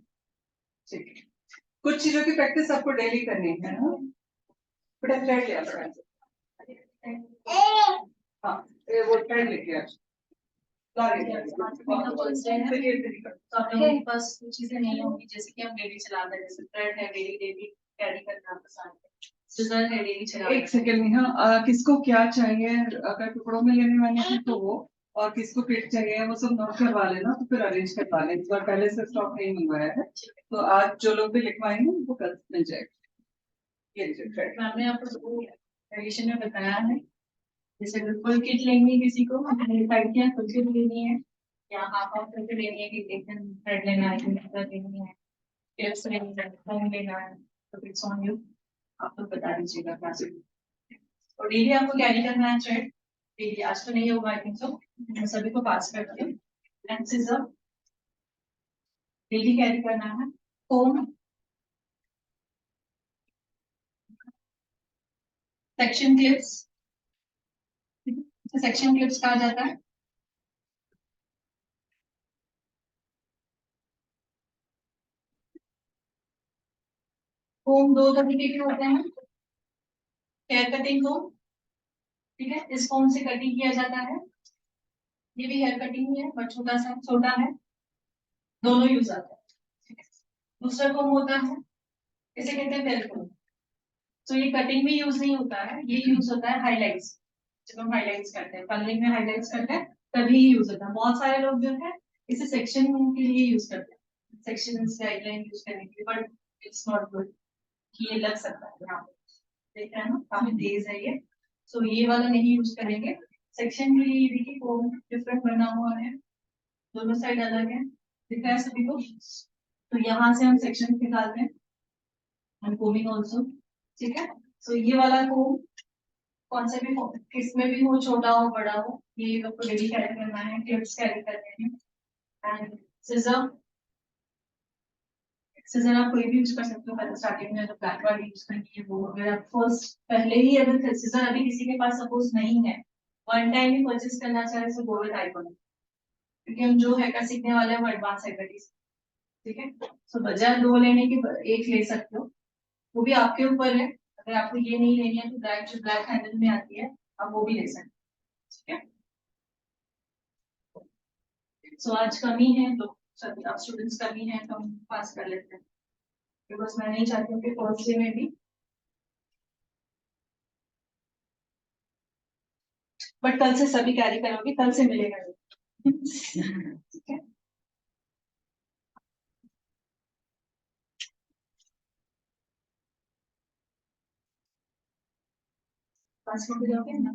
ठीक है, कुछ चीजों की प्रैक्टिस आपको डेली करनी है ना। बेटा थ्रेड ले आओ। हाँ, वो थ्रेड लेके आओ। तो आप लोगों के पास कुछ चीजें नहीं होंगी, जैसे कि हम डेली चलाते हैं, जैसे थ्रेड है डेली डेली कैरी करना पसंद है, सीजर है डेली चलाते हैं। एक सेकंड में, हाँ, किसको क्या चाहिए, अगर टुकड़ों में लेने वाले हैं तो वो, और किसको किट चाहिए वो सब नोट करवा लेना, तो फिर अरेंज करवा लें। इस बार पहले से स्टॉक नहीं मंगवाया है, तो आज जो लोग भी लिखवाएंगे वो कल मिल जाएगा। ये लीजिए थ्रेड। मैंने आपको रिलेशन में बताया है, जैसे अगर फुल किट लेनी है किसी को, डिसाइड किया फुल किट लेनी है या हाफ हाफ करके लेनी है, कि एक दिन थ्रेड लेना है, लेनी है, टिप्स लेनी है, फोम लेना है, तो इट्स ऑन यू, आप लोग बता दीजिएगा क्या से। और डेली आपको कैरी करना है थ्रेड, डेली, आज तो नहीं होगा आई थिंक सो, मैं सभी को पास करती हूँ। एंड सीजर डेली कैरी करना है, foam, section clips, section clips कहा जाता है, फोम दो तरीके के होते हैं, हेयर कटिंग फोम, ठीक है, इस फोम से कटिंग किया जाता है, ये भी हेयर कटिंग ही है बट छोटा सा छोटा है, दोनों यूज आता है। दूसरा फोम होता है, इसे कहते हैं फेल फोम, तो ये कटिंग में यूज नहीं होता है, ये यूज होता है हाईलाइट्स, जब हम हाईलाइट्स करते हैं, कलरिंग में हाईलाइट्स करते हैं तभी यूज होता है। बहुत सारे लोग जो है इसे सेक्शन के लिए यूज करते हैं, सेक्शन गाइडलाइन यूज करने के लिए, बट इट्स नॉट गुड कि ये लग सकता है यहाँ पे, देख रहे हैं ना काफी तेज है ये, तो ये वाला नहीं यूज करेंगे। सेक्शन के लिए ये देखिए फोम डिफरेंट बना हुआ है, दोनों साइड अलग है, दिख रहा है सभी को, तो यहाँ से हम सेक्शन निकालते हैं, and combing also, ठीक है। तो ये वाला कोम कौन से भी किस में भी हो, छोटा हो बड़ा हो, ये आपको डेली कैरी करना है, क्लिप्स कैरी करने हैं, एंड सिजर, सिजर आप कोई भी यूज कर सकते हो, पहले स्टार्टिंग में जो ब्लैक वाली यूज करनी है वो, अगर आप फर्स्ट पहले ही अगर सिजर अभी किसी के पास सपोज नहीं है, वन टाइम ही परचेज करना चाहे तो गो विद आईफोन, क्योंकि हम जो हैकर सीखने वाले हैं वो एडवांस हैकर, ठीक है। तो बजाय दो लेने के एक ले सकते हो, वो भी आपके ऊपर है, अगर आपको ये नहीं लेनी है तो ब्लैक जो ब्लैक हैंडल में आती है आप वो भी ले सकते हैं, ठीक है। सो आज कमी है तो सभी आप स्टूडेंट्स कमी है तो हम पास कर लेते हैं, बिकॉज मैं नहीं चाहती हूँ कि फर्स्ट डे में भी, बट कल से सभी कैरी करोगे, कल से मिलेगा ठीक है। पास हो जाओगे ना,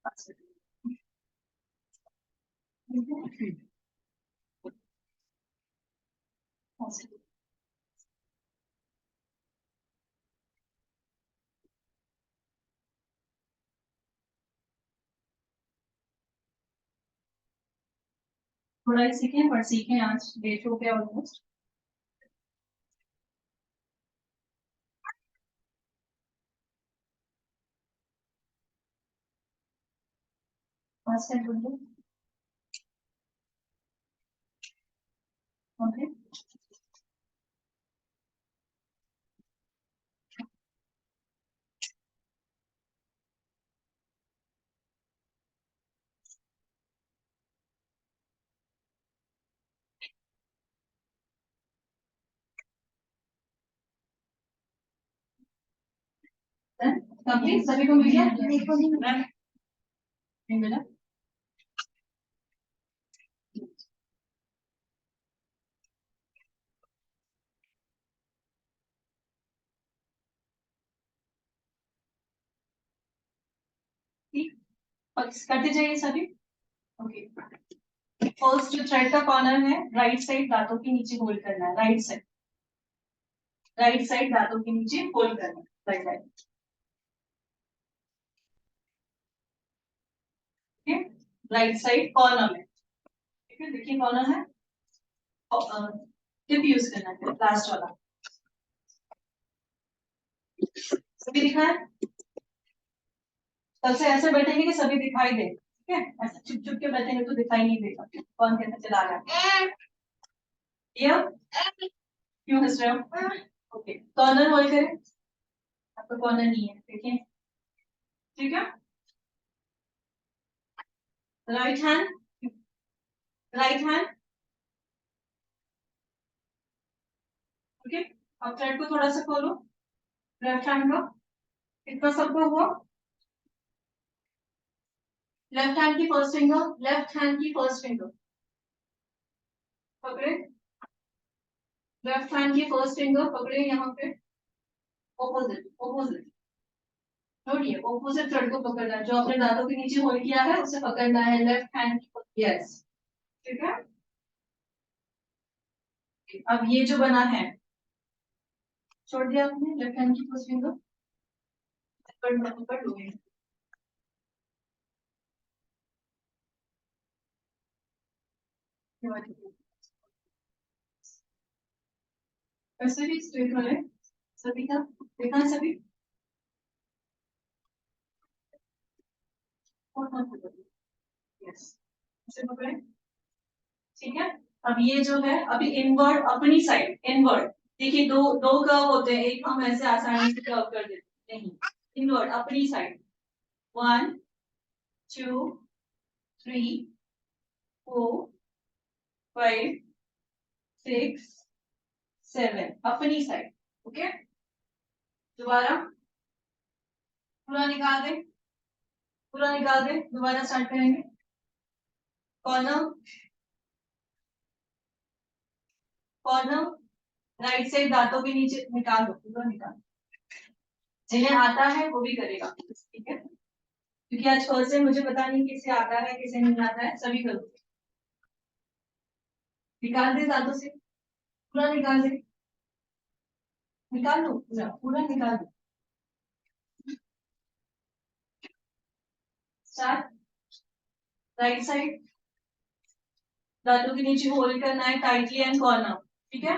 पास हो जाओगे। पास हो जाओगे। थोड़ा ही सीखे पर सीखे, आज लेट हो गया ऑलमोस्ट, पास कर दो, ओके। कंप्लीट सभी को मिल गया, नहीं मिला? ठीक, और करते जाइए सभी। ओके, फर्स्ट जो थ्रेड का कॉर्नर है राइट साइड दांतों के नीचे होल्ड करना है, राइट साइड दांतों के नीचे होल्ड करना है, राइट साइड। ठीक है, राइट साइड कॉर्नर में। ठीक है, देखिए कॉर्नर है, टिप यूज करना है लास्ट वाला। सभी दिखा है? कल से ऐसे बैठेंगे कि सभी दिखाई दे। ठीक है, ऐसे चुप चुप के बैठेंगे तो दिखाई नहीं देगा कौन कैसे चला रहा है। ये क्यों हंस रहे हो? ओके, कॉर्नर होल्ड करें, आपका कॉर्नर नहीं है, देखिए। ठीक है, right hand, right hand. Okay, अब थ्रेड को थोड़ा सा खोलो, लेफ्ट हैंड का इतना सबको हुआ। लेफ्ट हैंड की फर्स्ट फिंगर, लेफ्ट हैंड की फर्स्ट फिंगर पकड़े, लेफ्ट हैंड की फर्स्ट फिंगर पकड़े, यहाँ पे ऑपोजिट ऑपोजिट नोटिए, ऑपोजिट थ्रेड को पकड़ना है, जो आपने दांतों के नीचे होल्ड किया है उसे पकड़ना है, लेफ्ट हैंड की। यस, ठीक है। अब ये जो बना है, छोड़ दिया आपने लेफ्ट हैंड की फर्स्ट फिंगर, पकड़ लोगे। ऐसे भी स्ट्रेट वाले सभी का देखा है सभी। यस, ऐसे पकड़े, ठीक है। अब ये जो है अभी इनवर्ड, अपनी साइड इनवर्ड, देखिए दो दो कर्व होते हैं, एक हम ऐसे आसानी से कर्व कर देते नहीं, इनवर्ड अपनी साइड। 1 2 3 4 5 6 7 अपनी साइड। ओके, दोबारा पूरा निकाल दे, पूरा निकाल दे, दोबारा स्टार्ट करेंगे। कॉर्नर, कॉर्नर, राइट साइड दांतों के नीचे निकाल दो, पूरा निकाल। जिन्हें आता है वो भी करेगा, ठीक है, क्योंकि आज फर्स्ट से मुझे पता नहीं किसे आता है किसे नहीं आता है, सभी करो। निकाल दे दांतों से, पूरा निकाल दे, निकाल दो पूरा, पूरा निकाल दो। स्टार्ट, राइट साइड दांतों के नीचे होल्ड करना है टाइटली एंड कॉर्नर, ठीक है।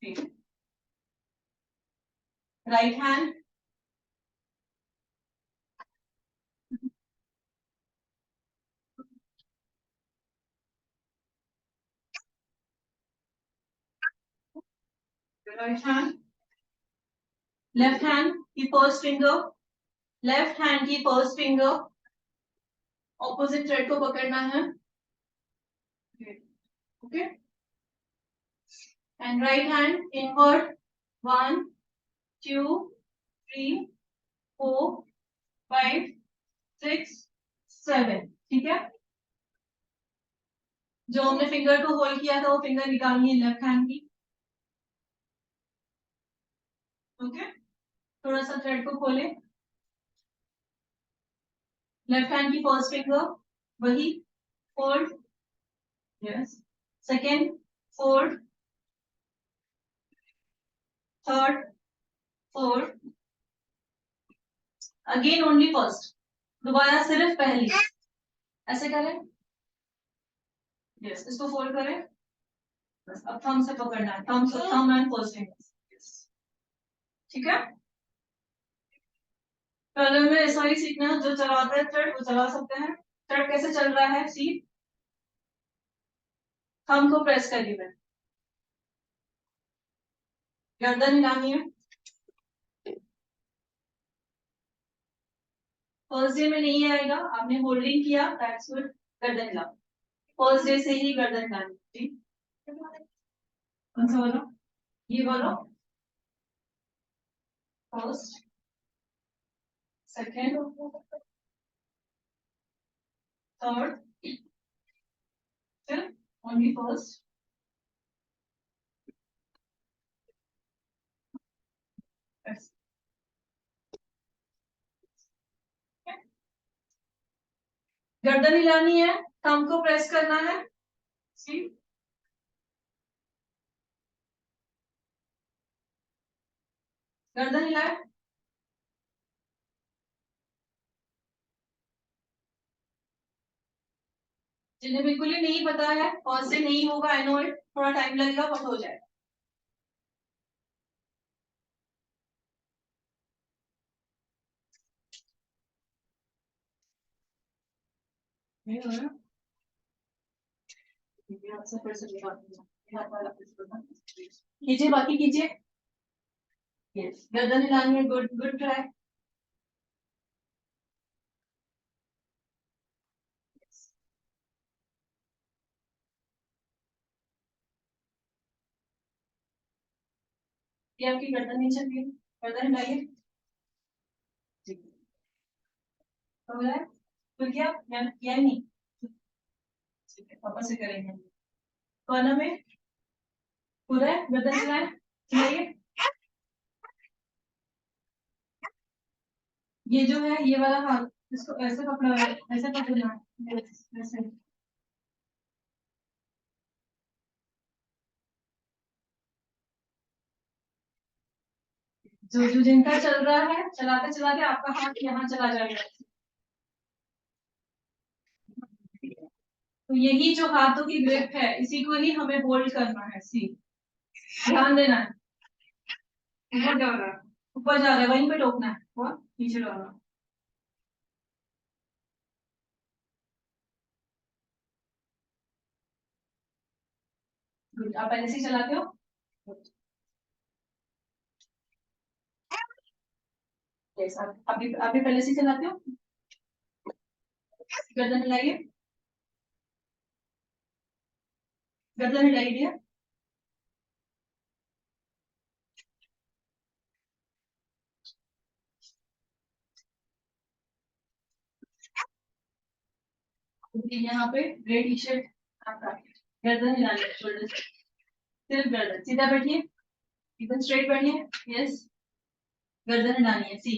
ठीक, right hand, right hand, left hand की फर्स्ट फिंगर, लेफ्ट हैंड की फर्स्ट फिंगर ऑपोजिट थ्रेड को पकड़ना है, okay, and right hand inward, 1 2 3 4 5 6 7, ठीक है। जो हमने फिंगर को होल्ड किया था वो फिंगर निकालनी है लेफ्ट हैंड की, ओके। थोड़ा सा थ्रेड को खोले, लेफ्ट हैंड की फर्स्ट फिंगर वही fold, yes, second fold, third fold, again only first, दोबारा सिर्फ पहली, ऐसे करें, यस, इसको फोल्ड करें, बस अब थंब से पकड़ना है, थंब एंड फर्स्ट फिंगर, ठीक है। पहले में ऐसा ही सीखना है, जो चलाता है थ्रेड वो चला सकते हैं। थ्रेड कैसे चल रहा है, सी, थंब को प्रेस करिए, गर्दन हिलानी है। फर्स्ट डे में नहीं आएगा, आपने होल्डिंग किया, दैट्स गुड, गर्दन हिलाओ, फर्स्ट डे से ही गर्दन हिलानी, ठीक। कौन सा बोलो, ये बोलो, फर्स्ट, सेकेंड, थर्ड, फिर ओनली फर्स्ट, गर्दन हिलानी है, थंब को प्रेस करना है, सी, गर्दन हिलाए, जिन्हें बिल्कुल ही नहीं पता है और से नहीं होगा, आई नो इट, थोड़ा टाइम लगेगा बट हो जाएगा। नहीं हो रहा? आपसे फिर से कीजिए, बाकी कीजिए। यस, गर्दन हिलानी है, गुड गुड ट्राई। ये आपकी गर्दन नीचे की, गर्दन हिलाइए। हो गया? खुल गया या किया ही नहीं? ठीक है, वापस से करेंगे। कॉर्नर में पूरा है, गर्दन हिलाए, हिलाइए। ये जो है ये वाला हाथ, इसको ऐसे पकड़ा है, ऐसे पकड़ना है, ऐसे। जो जो जिनका चल रहा है, चलाते चलाते आपका हाथ यहाँ चला जाएगा। तो यही जो हाथों की ग्रिप है, इसी को ही हमें होल्ड करना है। सी, ध्यान देना है। ऊपर जा रहा है, ऊपर जा रहा है, वहीं पे टोकना है, वो नीचे डालना। गुड, आप पहले से ही चलाते हो? यस, आप अभी पहले से ही चलाते हो? गर्दन हिलाइए, गर्दन हिलाइए दिया। यहाँ पे रेड टी शर्ट आपका, गर्दन हिलाइए, शोल्डर से सिर्फ गर्दन, सीधा बैठिए, एकदम स्ट्रेट बैठिए। यस, गर्दन हिलानी है। सी,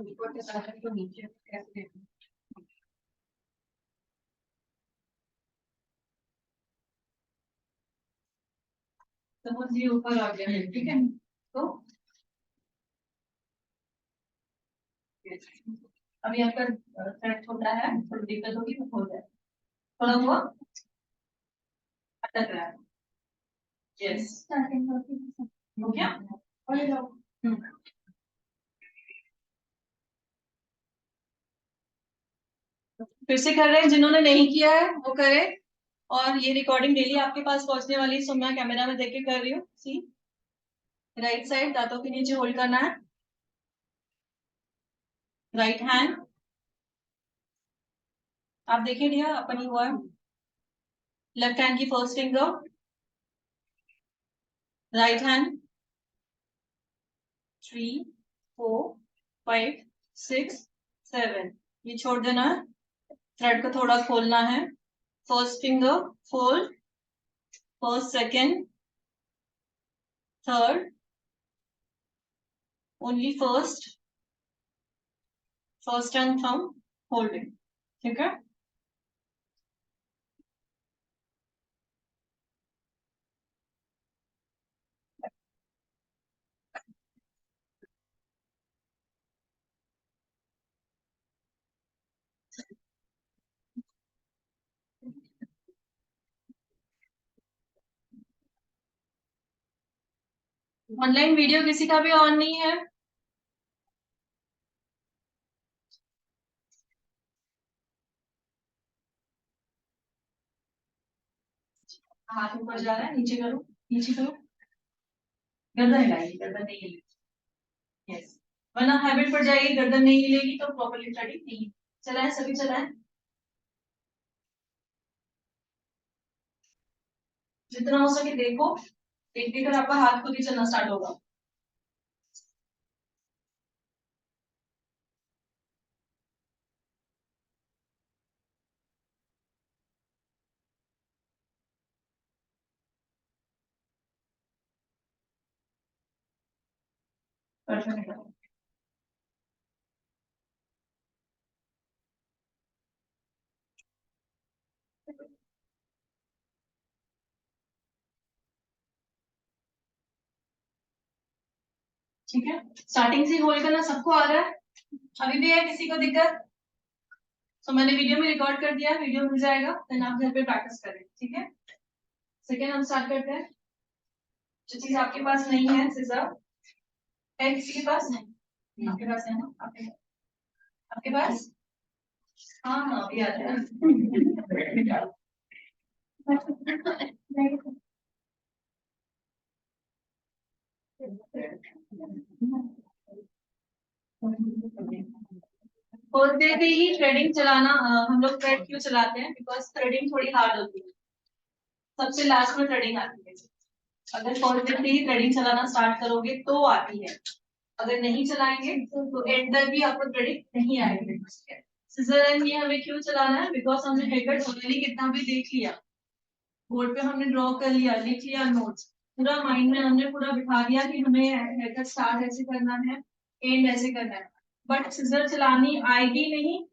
ऊपर के साथ तो नीचे कैसे? सपोज ये ऊपर आ गया है, ठीक है, तो अभी आपका थ्रेड छोटा है, थोड़ी दिक्कत होगी, वो हो जाए, थोड़ा हुआ अटक रहा है। यस, हो गया। हम्म। फिर से कर रहे हैं, जिन्होंने नहीं किया है वो करे। और ये रिकॉर्डिंग डेली आपके पास पहुंचने वाली है, सो मैं कैमरा में देख के कर रही हूँ। सी, राइट साइड दांतों के नीचे होल्ड करना है, राइट हैंड, आप देखिए दिया अपन ही हुआ है। लेफ्ट हैंड की फर्स्ट फिंगर, राइट हैंड, 3 4 5 6 7, ये छोड़ देना है, थ्रेड को थोड़ा खोलना है। First finger fold, first second third, only first, first and thumb holding, ठीक है। ऑनलाइन वीडियो किसी का भी ऑन नहीं है? हाथ ऊपर जा रहा है, नीचे करो, नीचे करो, गर्दन हिलाइए, गर्दन नहीं हिलेगी। यस, वरना हैबिट पड़ जाएगी, गर्दन नहीं हिलेगी तो प्रॉपर्ली स्टडी नहीं। चलाएं, सभी चलाएं, जितना हो सके देखो, देख देख कर आपका हाथ खुद ही चलना स्टार्ट होगा। ठीक है, स्टार्टिंग से होल्ड करना सबको आ रहा है? अभी भी है किसी को दिक्कत? तो मैंने वीडियो में रिकॉर्ड कर दिया, वीडियो मिल जाएगा, देन आप घर पे प्रैक्टिस करें, ठीक है। सेकेंड हम स्टार्ट करते हैं। जो चीज आपके पास नहीं है, सिजर है किसी के पास? नहीं, आपके पास है ना? आपके पास? हाँ हाँ, अभी आ रहा है। फर्स्ट डे पे ही थ्रेडिंग चलाना, हम लोग थ्रेड क्यों चलाते हैं? बिकॉज थ्रेडिंग थोड़ी हार्ड होती है, सबसे लास्ट में थ्रेडिंग आती है। अगर फर्स्ट डे पे ही थ्रेडिंग चलाना स्टार्ट करोगे तो आती है, अगर नहीं चलाएंगे तो एंड तक भी आपको थ्रेडिंग नहीं आएगी। सिजर एंड ये हमें क्यों चलाना है? बिकॉज हमने हेयर कट ऑलरेडी कितना भी देख लिया, बोर्ड पे हमने ड्रॉ कर लिया, लिख लिया नोट्स, पूरा माइंड में हमने पूरा बिठा दिया कि हमें हेयर कट स्टार्ट ऐसे करना है, एंड ऐसे करना है, बट सिजर चलानी आएगी नहीं,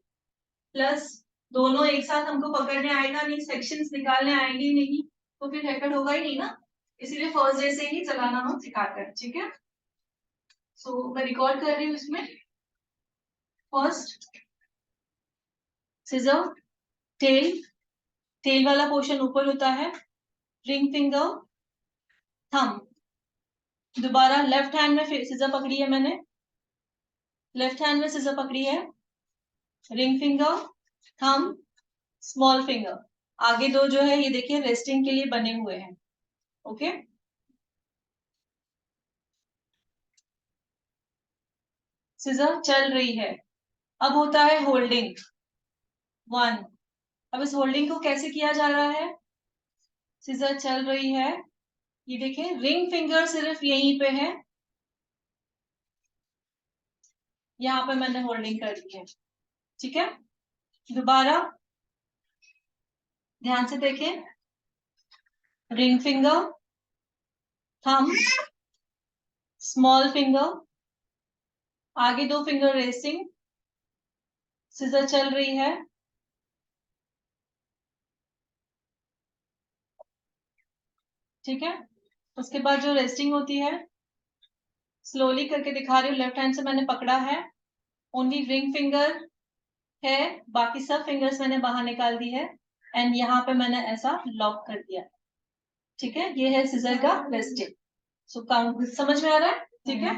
प्लस दोनों एक साथ हमको पकड़ने आएगा नहीं, सेक्शंस निकालने आएंगे नहीं, तो फिर हेयर कट होगा ही नहीं ना। इसीलिए फर्स्ट डे से ही चलाना हम सिखाते हैं, ठीक है। सो मैं रिकॉर्ड कर रही हूँ इसमें। फर्स्ट सिजर, टेल, टेल वाला पोर्शन ऊपर होता है, रिंग फिंगर, थंब। दोबारा लेफ्ट हैंड में सिजर पकड़ी है मैंने, लेफ्ट हैंड में सिजर पकड़ी है, ring finger, thumb, small finger. आगे दो जो है ये देखिए रेस्टिंग के लिए बने हुए हैं, ओके। सिजर चल रही है, अब होता है होल्डिंग, 1। अब इस होल्डिंग को कैसे किया जा रहा है? सिजर चल रही है, ये देखिए रिंग फिंगर सिर्फ यहीं पे है, यहाँ पे मैंने होल्डिंग कर दी है, ठीक है। दोबारा ध्यान से देखें, ring finger, thumb, small finger, आगे दो फिंगर रेसिंग, सिजर चल रही है, ठीक है। उसके बाद जो रेस्टिंग होती है, स्लोली करके दिखा रही हूँ, लेफ्ट हैंड से मैंने पकड़ा है, ओनली रिंग फिंगर है, बाकी सब फिंगर्स मैंने बाहर निकाल दी है, एंड यहाँ पे मैंने ऐसा लॉक कर दिया, ठीक है। ये है सिजर का रेस्टिंग। सो काउंट समझ में आ रहा है? ठीक है।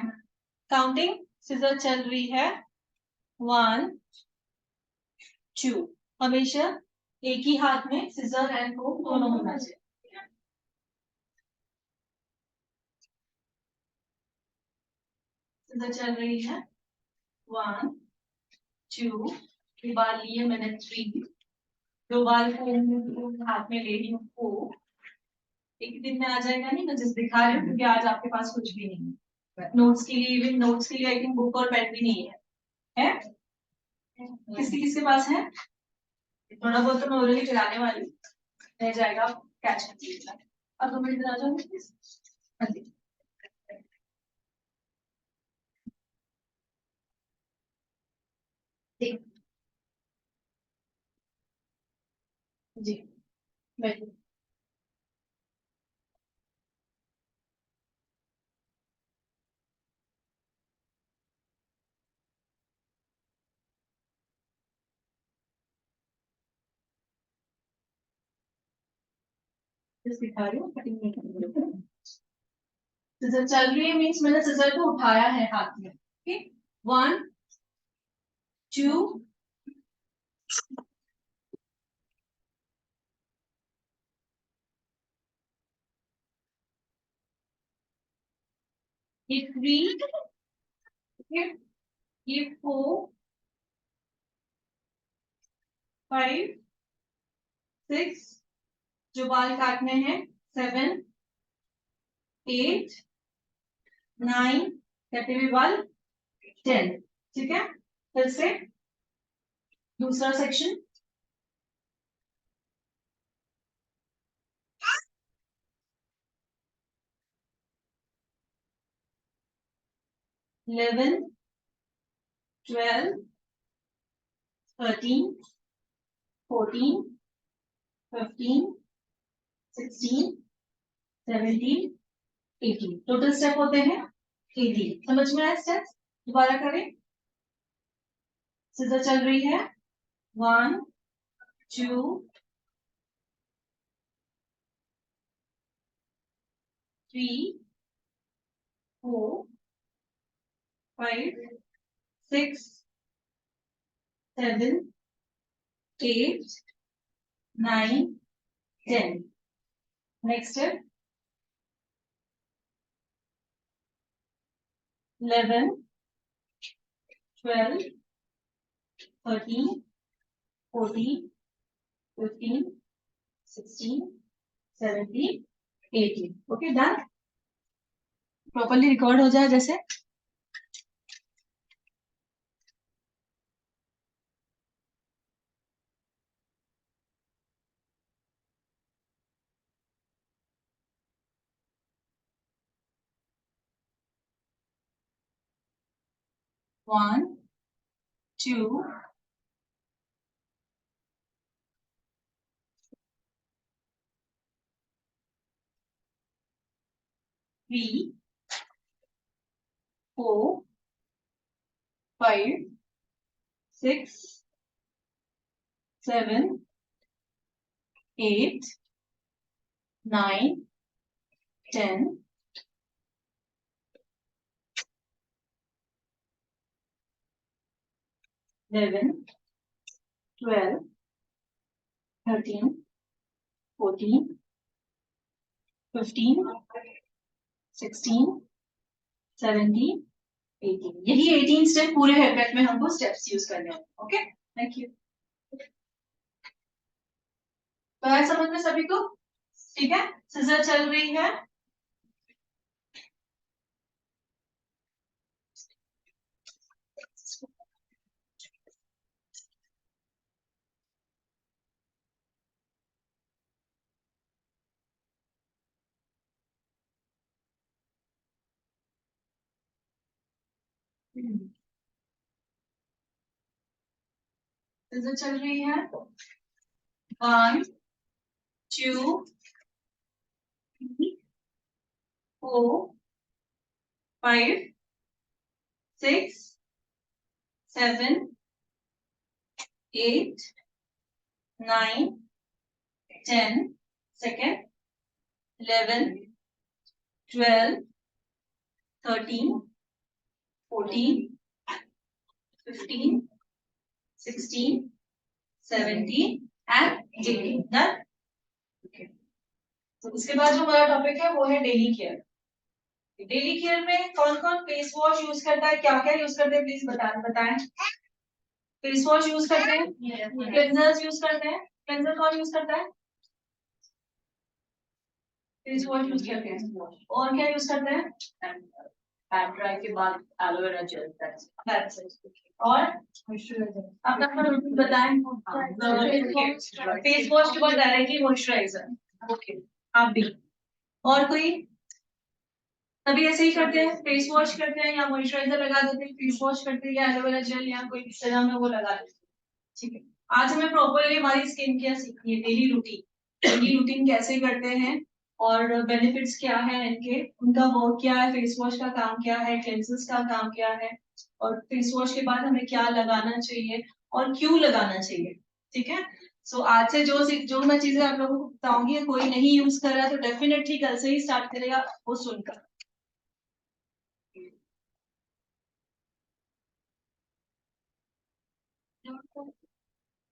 काउंटिंग, सिजर चल रही है, 1 2, हमेशा एक ही हाथ में सिजर एंड को दोनों होना चाहिए। सिजर चल रही है, 1 2, ये बाल लिए मैंने 3, दो बाल को हाथ में ले रही हूँ 4। एक दिन में आ जाएगा नहीं, मैं जिस दिखा रही हूँ क्योंकि आज आपके पास कुछ भी नहीं है नोट्स के लिए, इवन नोट्स के लिए आई थिंक बुक और पेन भी नहीं है? किसके किसके पास है? थोड़ा बहुत तो मैं ऑलरेडी खिलाने वाली हूँ, रह जाएगा, कैच कर लीजिएगा। अब 2 मिनट आ जाओ प्लीज। हाँ जी, ठीक जी, बैठिए। सिखा रही हूँ कटिंग नहीं करनी है। सिजर चल रही है मीन्स मैंने सिजर को उठाया है हाथ में, ठीक। 1 2 ये 3, ये 4 5 6, जो बाल काटने हैं 7 8 9, कटे हुए बाल 10, ठीक है। फिर से दूसरा सेक्शन, 11, 12, 13, 14, 15, 16, 17, 18. टोटल स्टेप होते हैं 18. समझ में आया स्टेप? दोबारा करें. सीजर चल रही है. 1, 2, 3, 4, 5, 6, 7, 8, 9, 10. Next step. 11, 12, 13, 14, 15, 16, 17, 18. Okay, done. Properly record हो जाए जैसे. One, two, three, 4, 5, 6, 7, 8, 9, 10, 11, 12, 13, 14, 15, 16, 17, 18. यही 18 स्टेप पूरे हेयरकट में हमको स्टेप्स यूज करने हैं. Okay, thank you. तो है समझ में सभी को? ठीक है. सीजर चल रही है. सीजर चल रही है. 1, 2, 3, 4, 5, 6, 7, 8, 9, 10, second, 11, 12, 13, 14, 15, 16, 17 and 18. Done? Okay. तो उसके बाद जो हमारा टॉपिक है वो है डेली केयर. डेली केयर में कौन कौन फेस वॉश यूज करता है, क्या क्या यूज करते हैं, प्लीज बताएं. फेस वॉश यूज करते हैं, क्लेंजर्स यूज करते हैं. क्लेंजर कौन यूज करता है? फेस वॉश यूज करते हैं. और क्या यूज करते हैं? पैड ड्राई के बाद एलोवेरा जेल. और अपना रूटीन बताएं. फेस वॉश के बाद डायरेक्टली मॉइस्चराइजर. ओके, आप भी. और कोई? सभी ऐसे ही करते हैं, फेस वॉश करते हैं या मॉइस्चराइजर लगा देते हैं, फेस वॉश करते हैं या एलोवेरा जेल या कोई सीरम है वो लगा देते हैं. ठीक है. आज हमें प्रॉपरली हमारी स्किन केयर सीखनी है. Daily routine. डेली रूटीन कैसे करते हैं और बेनिफिट्स क्या है इनके, उनका वर्क क्या है, फेस वॉश का काम क्या है, क्लेंसेस का काम क्या है, और फेस वॉश के बाद हमें क्या लगाना चाहिए और क्यों लगाना चाहिए. ठीक है. सो आज से जो मैं चीजें आप लोगों को बताऊंगी, कोई नहीं यूज कर रहा है तो डेफिनेटली कल से ही स्टार्ट करेगा वो सुनकर.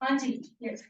हाँ जी. यस.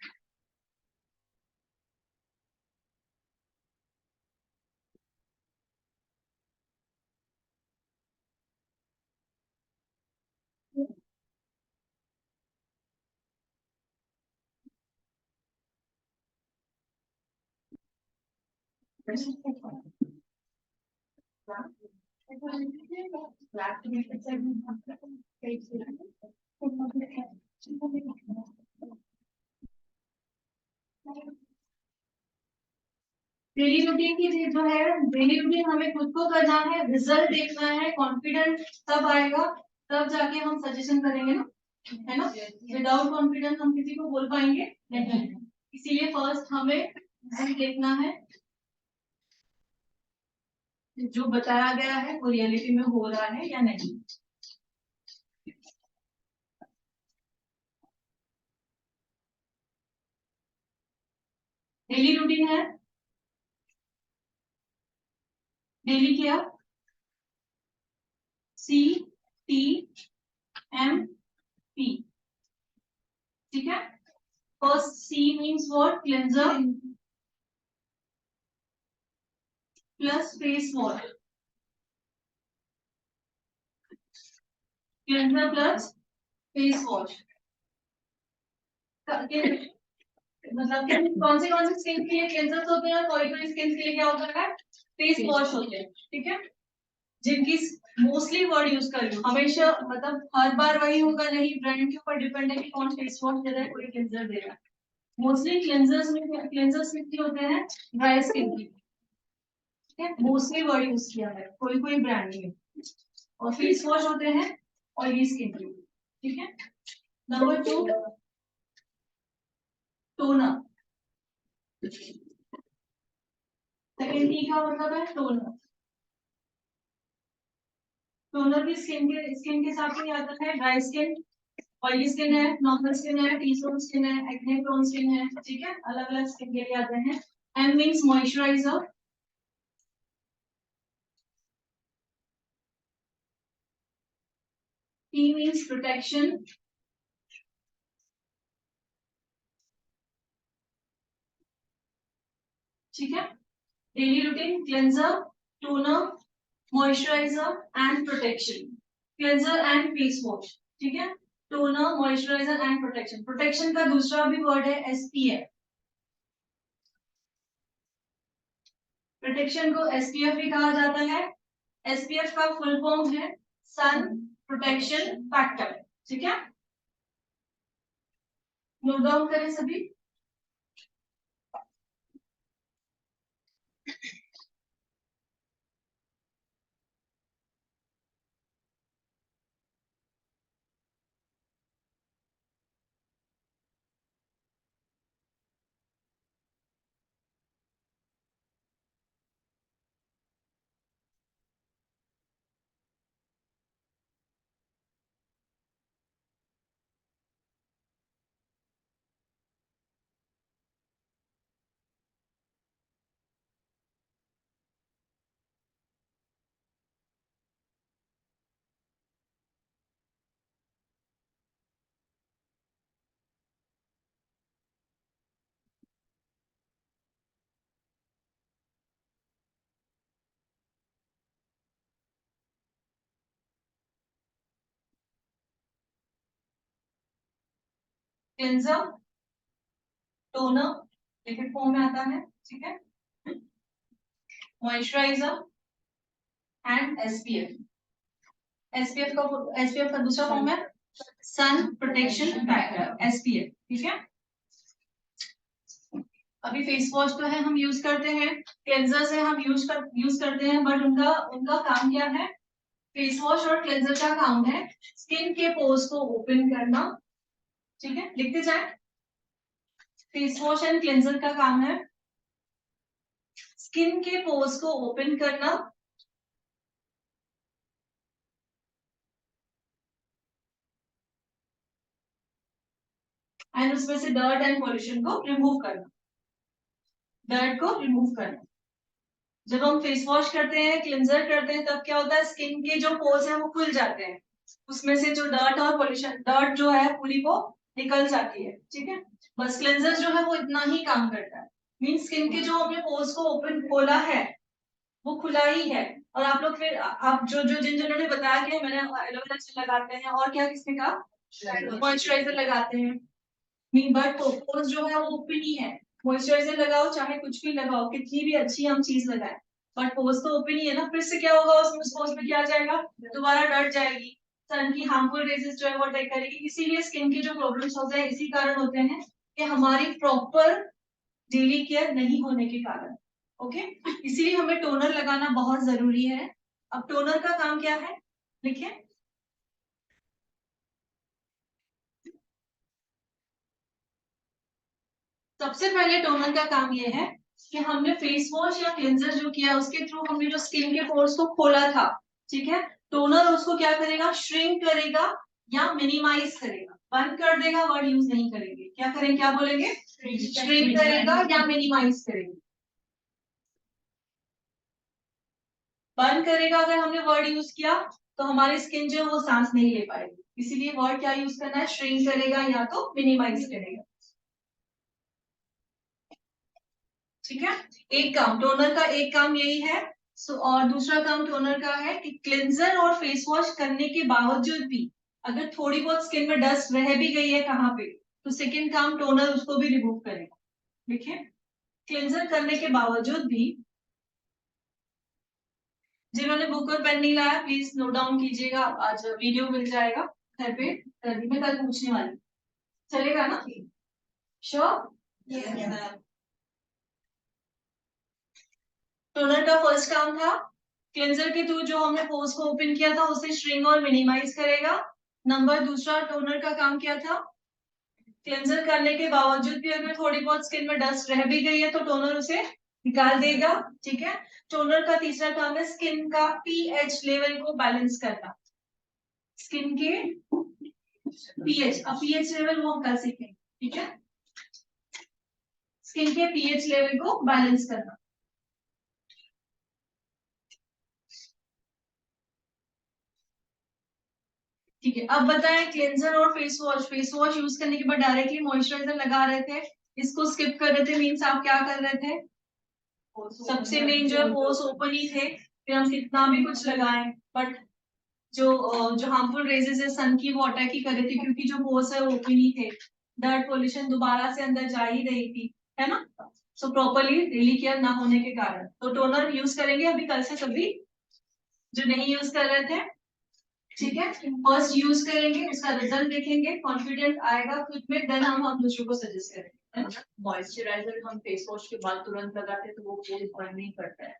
डेली रूटीन की जो है, डेली रूटीन हमें खुद को करना है, रिजल्ट देखना है, कॉन्फिडेंट तब आएगा, तब जाके हम सजेशन करेंगे ना, है ना। विदाउट कॉन्फिडेंस हम किसी को बोल पाएंगे नहीं, इसीलिए फर्स्ट हमें रिजल्ट देखना है, जो बताया गया है वो रियलिटी में हो रहा है या नहीं। डेली रूटीन है, डेली किया, CTMP, ठीक है। First C means what, cleanser plus face wash, cleanser plus face wash, मतलब कौन से स्किन के लिए क्लेंजर्स होते हैं, कोई स्किन के लिए क्या होता है, फेस वॉश होते हैं, ठीक है। जिनकी मोस्टली वर्ड यूज कर रही हूँ, हमेशा मतलब हर बार वही होगा नहीं, ब्रांड के ऊपर डिपेंड है कि कौन फेस वॉश दे रहा है, कोई क्लेंजर दे रहा है। मोस्टली क्लेंजर्स कितने होते हैं, ड्राई स्किन की, ठीक है, मोस्टली वर्ड यूज किया है, कोई ब्रांड में। और फेस वॉश होते हैं ऑयली स्किन के, ठीक है। नंबर 2, टोनर, सेकेंड टी का मतलब है टोनर। टोनर भी स्किन के साथ ही आता है, ड्राई स्किन, ऑयली स्किन है, नॉर्मल स्किन है, टी जोन स्किन है, एक्ने प्रोन स्किन है, ठीक है, अलग अलग स्किन के लिए आते हैं। M means moisturiser, P means protection, ठीक है। Daily routine, cleanser, toner, moisturiser and protection, cleanser and face wash, ठीक है। Toner, moisturiser and protection, protection का दूसरा भी वर्ड है SPF, प्रोटेक्शन को SPF भी कहा जाता है। SPF का फुल फॉर्म है सन प्रोटेक्शन फैक्टर, ठीक है। नोट डाउन करें सभी। क्लेंजर, टोनर लिक्विड फॉर्म में आता है, ठीक है, मॉइस्चराइजर एंड SPF का दूसरा फॉर्म है सन प्रोटेक्शन फैक्टर, SPF, ठीक है। अभी फेस वॉश तो है हम यूज करते हैं, क्लेंजर से हम यूज करते हैं, बट उनका काम क्या है, फेस वॉश और क्लेंजर का काम है स्किन के पोर्स को ओपन करना, ठीक है, लिखते जाए। फेस वॉश एंड क्लेंजर का काम है स्किन के पोर्स को ओपन करना, एंड उसमें से डर्ट एंड पॉल्यूशन को रिमूव करना, डर्ट को रिमूव करना। जब हम फेस वॉश करते हैं, क्लिंजर करते हैं, तब क्या होता है, स्किन के जो पोर्स हैं वो खुल जाते हैं, उसमें से जो डर्ट और पॉल्यूशन, डर्ट जो है पूरी वो निकल जाती है, ठीक है। बस क्लिंजर जो है वो इतना ही काम करता है, मीन स्किन के जो हमने पोर्स को ओपन खोला है वो खुला ही है। और आप लोग फिर आप जिन्होंने बताया कि मैंने एलोवेरा जेल लगाते हैं और क्या किसने कहा मॉइस्चराइजर लगाते हैं, मीन बट पोर्स जो है वो ओपन ही है। मॉइस्चराइजर लगाओ चाहे कुछ भी लगाओ, कितनी भी अच्छी हम चीज लगाए, बट पोर्स तो ओपन ही है ना। फिर से क्या होगा, उस पोर्स में क्या जाएगा, दोबारा डट जाएगी, सन की हार्मफुल रेजेस जो है वो अटैक करेगी। इसीलिए स्किन के जो प्रॉब्लम्स होते हैं इसी कारण होते हैं कि हमारी प्रॉपर डेली केयर नहीं होने के कारण, ओके, इसीलिए हमें टोनर लगाना बहुत जरूरी है। अब टोनर का काम क्या है, लिखिए। सबसे पहले टोनर का काम ये है कि हमने फेस वॉश या क्लिंजर जो किया उसके थ्रू हमने जो स्किन के पोर्स को खोला था, ठीक है, टोनर उसको क्या करेगा, श्रिंक करेगा या मिनिमाइज करेगा। बंद कर देगा वर्ड यूज नहीं करेंगे, क्या करेंगे, क्या बोलेंगे, श्रिंक करेगा या मिनिमाइज करेंगे। बंद करेगा अगर हमने वर्ड यूज किया तो हमारी स्किन जो है वो सांस नहीं ले पाएगी, इसीलिए वर्ड क्या यूज करना है, श्रिंक करेगा या तो मिनिमाइज करेगा। ठीक है, एक काम टोनर का, एक काम यही है। और दूसरा काम टोनर का है कि क्लिंजर और फेस वॉश करने के बावजूद भी अगर थोड़ी बहुत स्किन में डस्ट रह भी गई है कहाँ पे, तो सेकेंड काम टोनर उसको भी रिमूव करेगा। देखिए, क्लिंजर करने के बावजूद भी, जिन्होंने बुक और पेन नहीं लाया प्लीज नोट डाउन कीजिएगा, आज वीडियो मिल जाएगा घर पे, मैं कल पूछने वाली, चलेगा ना, श्योर। टोनर का फर्स्ट काम था क्लेंजर के थ्रू जो हमने पोर्स को ओपन किया था उसे श्रिंक और मिनिमाइज करेगा। नंबर दूसरा, टोनर का काम क्या था, क्लेंजर करने के बावजूद भी अगर थोड़ी बहुत स्किन में डस्ट रह भी गई है तो टोनर उसे निकाल देगा। ठीक है, टोनर का तीसरा काम है स्किन का पीएच लेवल को बैलेंस करना। स्किन के पीएच, अब पीएच लेवल वो हम कल सीखेंगे। ठीक है, स्किन के पीएच लेवल को बैलेंस करना। ठीक है, अब बताएं क्लेंजर और face wash, face wash use करने के बाद डायरेक्टली मॉइस्चराइजर लगा रहे थे, इसको स्किप कर रहे थे, मीन्स आप क्या कर रहे थे, सबसे मेन जो पोर्स ओपन ही थे, फिर हम कितना भी कुछ लगाएं बट जो हार्मफुल रेजेस है सन की वो अटैक ही कर रहे थे, क्योंकि जो पोर्स है वो ओपन ही थे, डर्ट पोल्यूशन दोबारा से अंदर जा ही रही थी, है ना, सो प्रॉपरली डेली केयर ना होने के कारण। तो टोनर यूज करेंगे अभी कल से सभी जो नहीं यूज कर रहे थे। ठीक है, फर्स्ट यूज करेंगे, उसका रिजल्ट देखेंगे, कॉन्फिडेंट आएगा खुद में, देन हम दूसरों को सजेस्ट करेंगे। मॉइस्चराइजर हम फेस वॉश के बाद तुरंत लगाते हैं तो वो पोर्स बर्न नहीं करता है,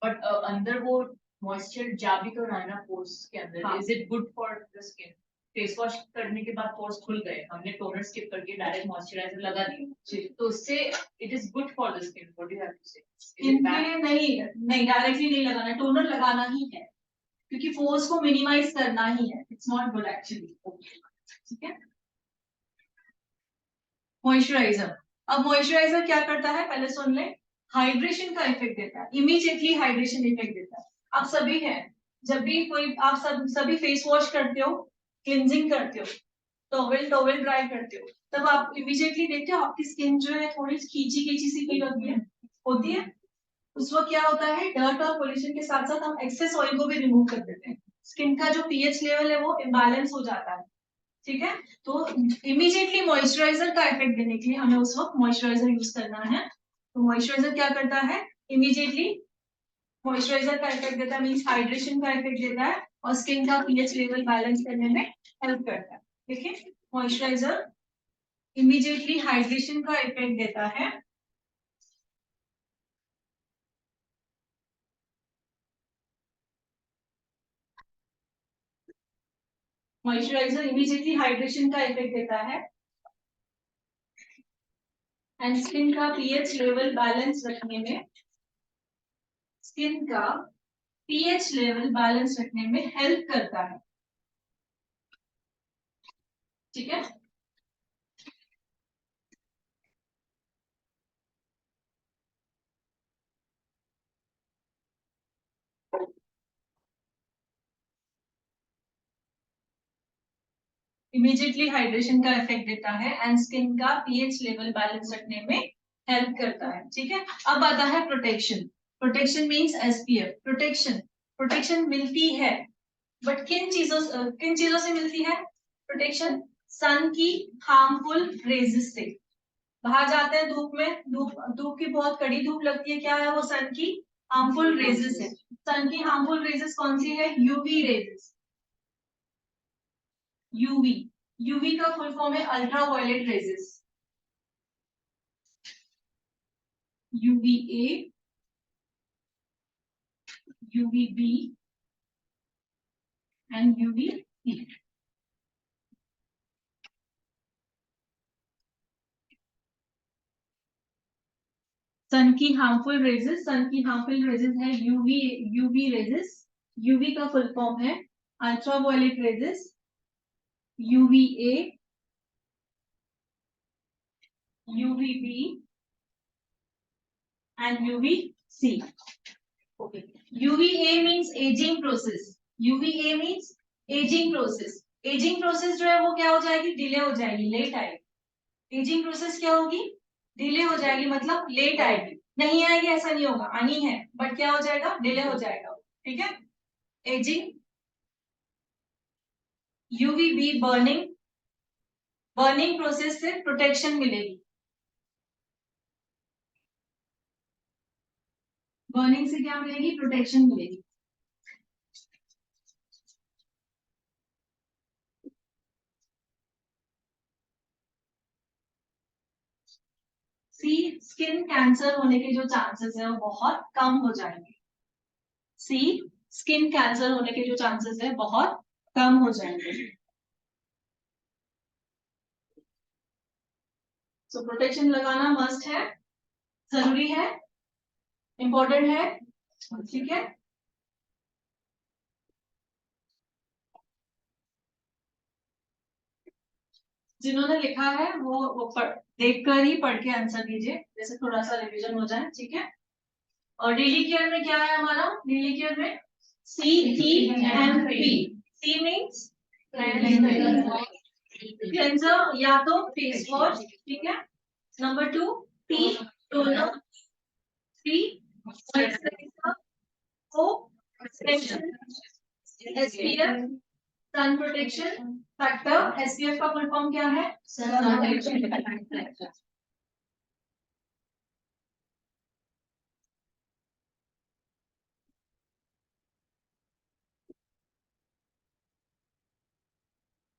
बट अंदर वो मॉइस्चर जा भी तो रहा है ना पोर्स के अंदर, is it good for the skin? Face wash करने के बाद पोर्स खुल गए, हमने टोनर स्किप करके डायरेक्ट मॉइस्चराइजर लगा दिया, तो उससे it is good for the skin, what do you have to say? Skin के लिए नहीं डायरेक्टली नहीं लगाना, टोनर लगाना ही है, क्योंकि फोर्स को मिनिमाइज करना ही है, इट्स नॉट गुड एक्चुअली। ठीक है, मॉइस्चराइजर, अब मॉइस्चराइजर क्या करता है पहले सुन ले, हाइड्रेशन का इफेक्ट देता है, इमीडिएटली हाइड्रेशन इफेक्ट देता है। आप सभी है, जब भी कोई आप सभी फेस वॉश करते हो, क्लिनजिंग करते हो, टॉवेल ड्राई करते हो, तब आप इमीडिएटली देखते हो आपकी स्किन जो है थोड़ी खींची खींची सी फील होती है। उस वक्त क्या होता है, डर्ट और पोल्यूशन के साथ साथ हम एक्सेस ऑयल को भी रिमूव कर देते हैं, स्किन का जो पीएच लेवल है वो इम्बैलेंस हो जाता है। ठीक है, तो इमीडिएटली मॉइस्चराइजर का इफेक्ट देने के लिए हमें उस वक्त मॉइस्चराइजर यूज करना है। तो मॉइस्चराइजर क्या करता है, इमीडिएटली मॉइस्चराइजर का इफेक्ट देता है, मीन्स हाइड्रेशन का इफेक्ट देता है और स्किन का पीएच लेवल बैलेंस करने में हेल्प करता है। देखिए, मॉइस्चराइजर इमीडिएटली हाइड्रेशन का इफेक्ट देता है, मॉइस्चराइजर इमीडिएटली हाइड्रेशन का इफेक्ट देता है एंड स्किन का पीएच लेवल बैलेंस रखने में, स्किन का पीएच लेवल बैलेंस रखने में हेल्प करता है। ठीक है, इमीडिएटली हाइड्रेशन का इफेक्ट देता है एंड स्किन का पीएच लेवल बैलेंस रखने में हेल्प करता है। ठीक है, अब आता है protection. Protection means SPF. Protection मिलती है, बट किन चीजों से मिलती है प्रोटेक्शन, सन की हार्मफुल रेजेस से। बाहर जाते हैं धूप में, धूप की बहुत कड़ी धूप लगती है, क्या है वो, सन की हार्मफुल रेजेस है। सन की हार्मफुल रेजेस कौन सी है, यूवी रेजेस। यूवी का फुल फॉर्म है ultra violet rays, UVA UVB and UVC. Sun की हार्मफुल रेजेस, सन की हार्मफुल रेजेस है यूवी रेजेस। यूवी का फुल फॉर्म है ultraviolet rays, UVA, UVB and UVC. Okay. UVA means aging process. UVA means aging process. Aging process जो है वो क्या हो जाएगी, डिले हो जाएगी, लेट आएगी। एजिंग प्रोसेस क्या होगी, डिले हो जाएगी, मतलब लेट आएगी, नहीं आएगी ऐसा नहीं होगा, आनी है बट क्या हो जाएगा, डिले हो जाएगा। ठीक है। Ageing, UVB burning, burning process से प्रोटेक्शन मिलेगी, बर्निंग से क्या मिलेगी, प्रोटेक्शन मिलेगी। सी, स्किन कैंसर होने के जो चांसेस है वो बहुत कम हो जाएंगे। सी, स्किन कैंसर होने के जो चांसेस है बहुत कम हो जाएंगे। सो प्रोटेक्शन लगाना मस्ट है, जरूरी है, इम्पोर्टेंट है। ठीक है। जिन्होंने लिखा है वो देखकर ही पढ़ के आंसर दीजिए, जैसे थोड़ा सा रिवीजन हो जाए। ठीक है। और डेली केयर में क्या है हमारा, डेली केयर में CTMP। सी मीन्स क्लेंजर या तो फेस वॉश। ठीक है। Number 2 T toner, 3 moisturiser, 4 SPF sun protection factor. SPF का फुल फॉर्म क्या है, sun protection factor.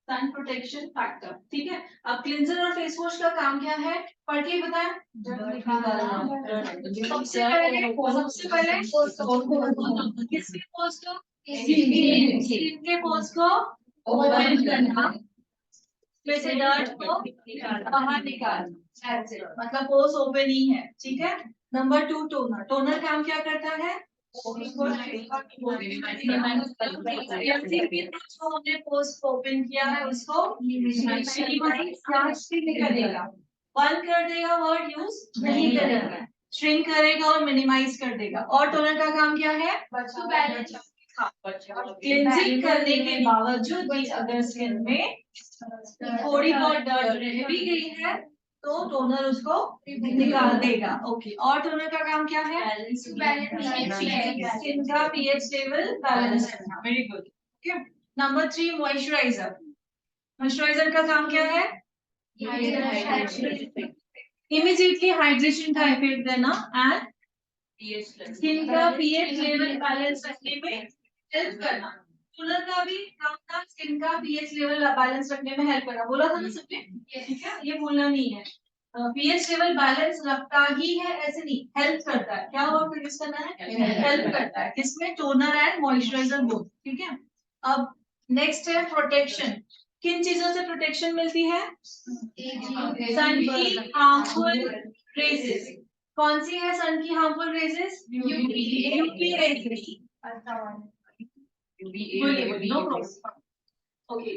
Sun protection factor. ठीक है। अब क्लिंजर और फेस वॉश का काम क्या है, पढ़ के बताएं। सबसे पहले किसके पोस्ट को, स्किन के पोस्ट को ओपन करना, इसमें से डर्ट को बाहर निकालना, मतलब पोस्ट ओपन ही है। ठीक है। Number 2 toner. टोनर काम क्या करता है, हमने पोस्ट ओपन किया है उसको करेगा, बंद कर देगा, वर्ड यूज नहीं करेगा, श्रिंक करेगा और मिनिमाइज कर देगा। और टोनर का काम क्या है, क्लिंजिंग करने के बावजूद भी अगर स्किन में थोड़ी बहुत डर्ट रह भी गई है तो टोनर उसको निकाल देगा। ओके। और टोनर का काम क्या है, स्किन का पीएच लेवल बैलेंस करना। Very good. Okay. Number 3 moisturiser. Moisturiser का काम क्या है, इमीडिएटली हाइड्रेशन का इफेक्ट देना एंड स्किन का पीएच लेवल बैलेंस रखने में हेल्प करना। टोनर का भी काम था स्किन का पीएच लेवल बैलेंस रखने में हेल्प करना, बोला था ना सबने। ठीक है, ये भूलना नहीं है। पीएच लेवल बैलेंस रखता ही है ऐसे नहीं, हेल्प करता है। क्या वर्ड प्रोड्यूस करना है, हेल्प करता है। किसमें, टोनर एंड मॉइस्चराइजर बोथ। ठीक है। अब नेक्स्ट है प्रोटेक्शन। किन चीजों से प्रोटेक्शन मिलती है, सन की हार्मफुल रेजेस। कौन सी है सन की harmful rays, UV rays. No problem. Okay.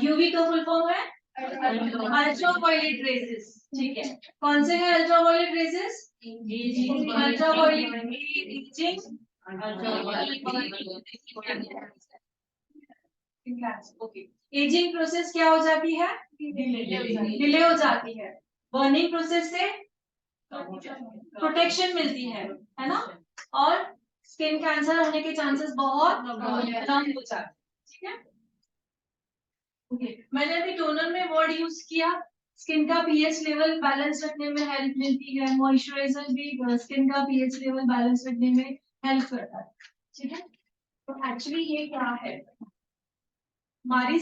UV का फुल फॉर्म है अल्ट्रावायलेट रेजेस। ठीक है। कौन से है ultraviolet rays, ultraviolet ageing, okay. Ageing process क्या हो जाती है, डिले हो जाती है। बर्निंग प्रोसेस से प्रोटेक्शन मिलती है ना। और स्किन कैंसर होने के चांसेस बहुत कम हो जाते हैं। ठीक है। ओके। मैंने अभी टोनर में वर्ड यूज किया, स्किन का पीएच लेवल बैलेंस रखने में हेल्प मिलती है। मॉइस्चराइजर भी स्किन का पीएच लेवल बैलेंस रखने में हेल्प करता है। ठीक है। तो एक्चुअली ये क्या है, हमारी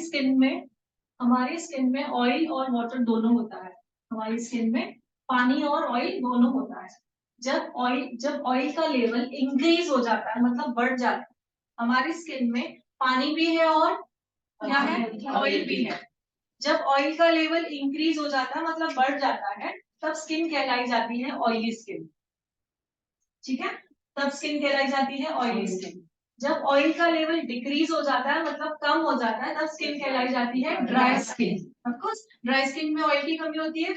स्किन में ऑयल और वाटर दोनों होता है। हमारी स्किन में पानी और ऑयल दोनों होता है। जब ऑयल का लेवल इंक्रीज हो जाता है मतलब बढ़ जाता है, हमारी स्किन में पानी भी है और क्या है, ऑयल भी है। जब ऑयल का लेवल इंक्रीज हो जाता है मतलब बढ़ जाता है, तब स्किन कहलाई जाती है ऑयली स्किन। ठीक है, तब स्किन कहलाई जाती है ऑयली स्किन। जब ऑयल का लेवल डिक्रीज हो जाता है मतलब कम हो जाता है, तब स्किन कहलाई जाती है dry skin. Of course dry skin में ऑयल की कमी होती है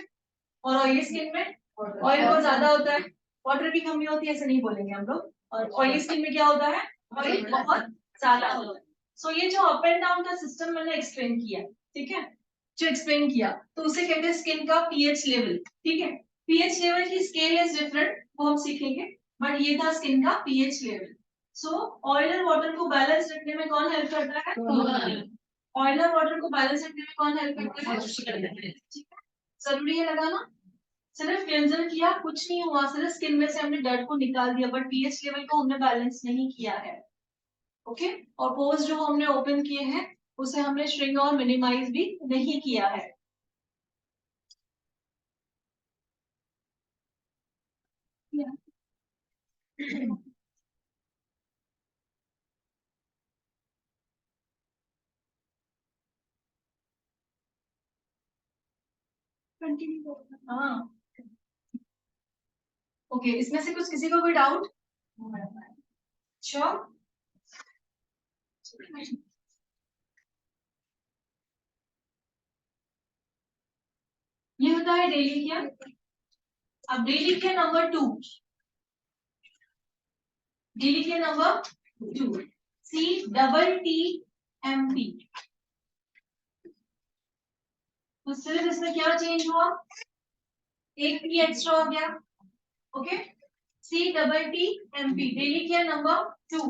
और ऑयली स्किन में ऑयल बहुत ज्यादा होता है, वाटर की कमी होती है, ऐसे नहीं बोलेंगे हम लोग। और ऑयली स्किन में क्या होता है, ऑयल बहुत ज्यादा होता है। सो ये जो अप एंड डाउन का सिस्टम मैंने एक्सप्लेन किया, ठीक है, जो एक्सप्लेन किया, तो उसे कहते हैं स्किन का पीएच लेवल। ठीक है, पीएच लेवल की स्केल इज डिफरेंट, वो हम सीखेंगे, बट ये था स्किन का पीएच लेवल। सो ऑयल और वाटर को बैलेंस रखने में कौन हेल्प करता है, ऑयल और वाटर को बैलेंस रखने में कौन हेल्प करता है, ठीक है, जरूरी है लगाना। सिर्फ क्लेंजर किया, कुछ नहीं हुआ, सिर्फ स्किन में से हमने डर्ट को निकाल दिया, बट पीएच लेवल को हमने बैलेंस नहीं किया है। ओके, और पोर्स जो हमने ओपन किए हैं उसे हमने श्रिंक और मिनिमाइज भी नहीं किया है। हाँ, ओके, इसमें से कुछ किसी को कोई डाउट? श्योर? ये होता है डेली केयर। अब daily care number 2, daily care number 2, CTTMP। तो सिर्फ इसमें क्या चेंज हुआ, एक P एक्स्ट्रा हो गया। Okay, CTTMP daily care number 2।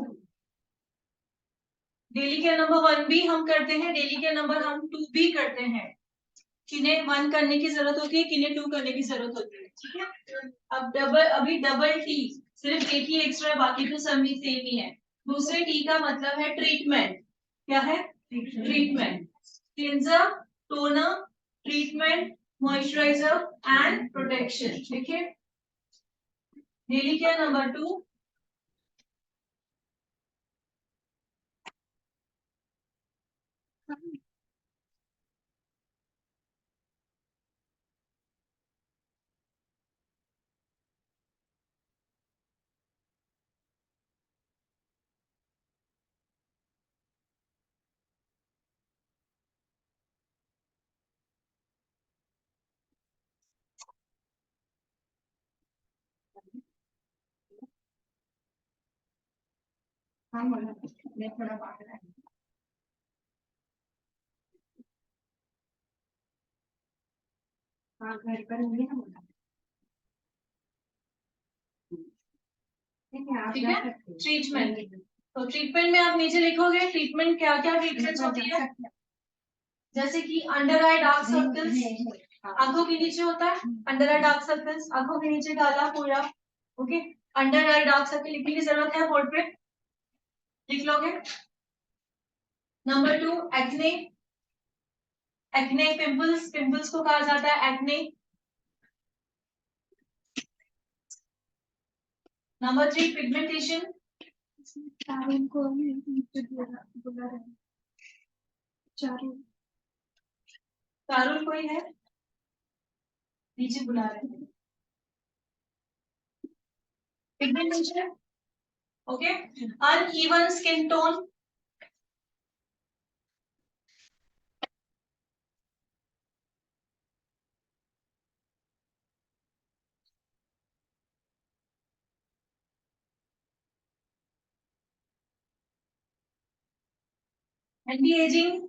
Daily care number 1 भी हम करते हैं, डेली केयर नंबर हम 2 भी करते हैं। किन्हें 1 करने की जरूरत होती है, किन्हें 2 करने की जरूरत होती है। ठीक है, अब डबल टी सिर्फ एक ही एक्स्ट्रा है, बाकी तो सभी सेम ही है। दूसरे टी का मतलब है ट्रीटमेंट। क्या है, treatment, cleanser, toner, treatment, moisturiser and protection. देखिए, डेली केयर नंबर 2, थोड़ा बात है। हाँ, घर पर होंगे ना बोला। ठीक है, ट्रीटमेंट, तो ट्रीटमेंट में आप नीचे लिखोगे ट्रीटमेंट क्या क्या ट्रीटमेंट होती है। जैसे कि अंडर आई डार्क सर्कल्स, आंखों के नीचे होता है अंडर आई डार्क सर्कल्स, आंखों के नीचे काला पूरा। Okay, under eye dark circle लिखने की जरूरत है, बोर्ड पे लिख लोगे। Number 2, acne, acne pimples, pimples को कहा जाता है एक्ने। नंबर 3, पिगमेंटेशन, चारुल कोई है नीचे बुला रहे हैं। Pigmentation, okay, uneven skin tone, anti ageing,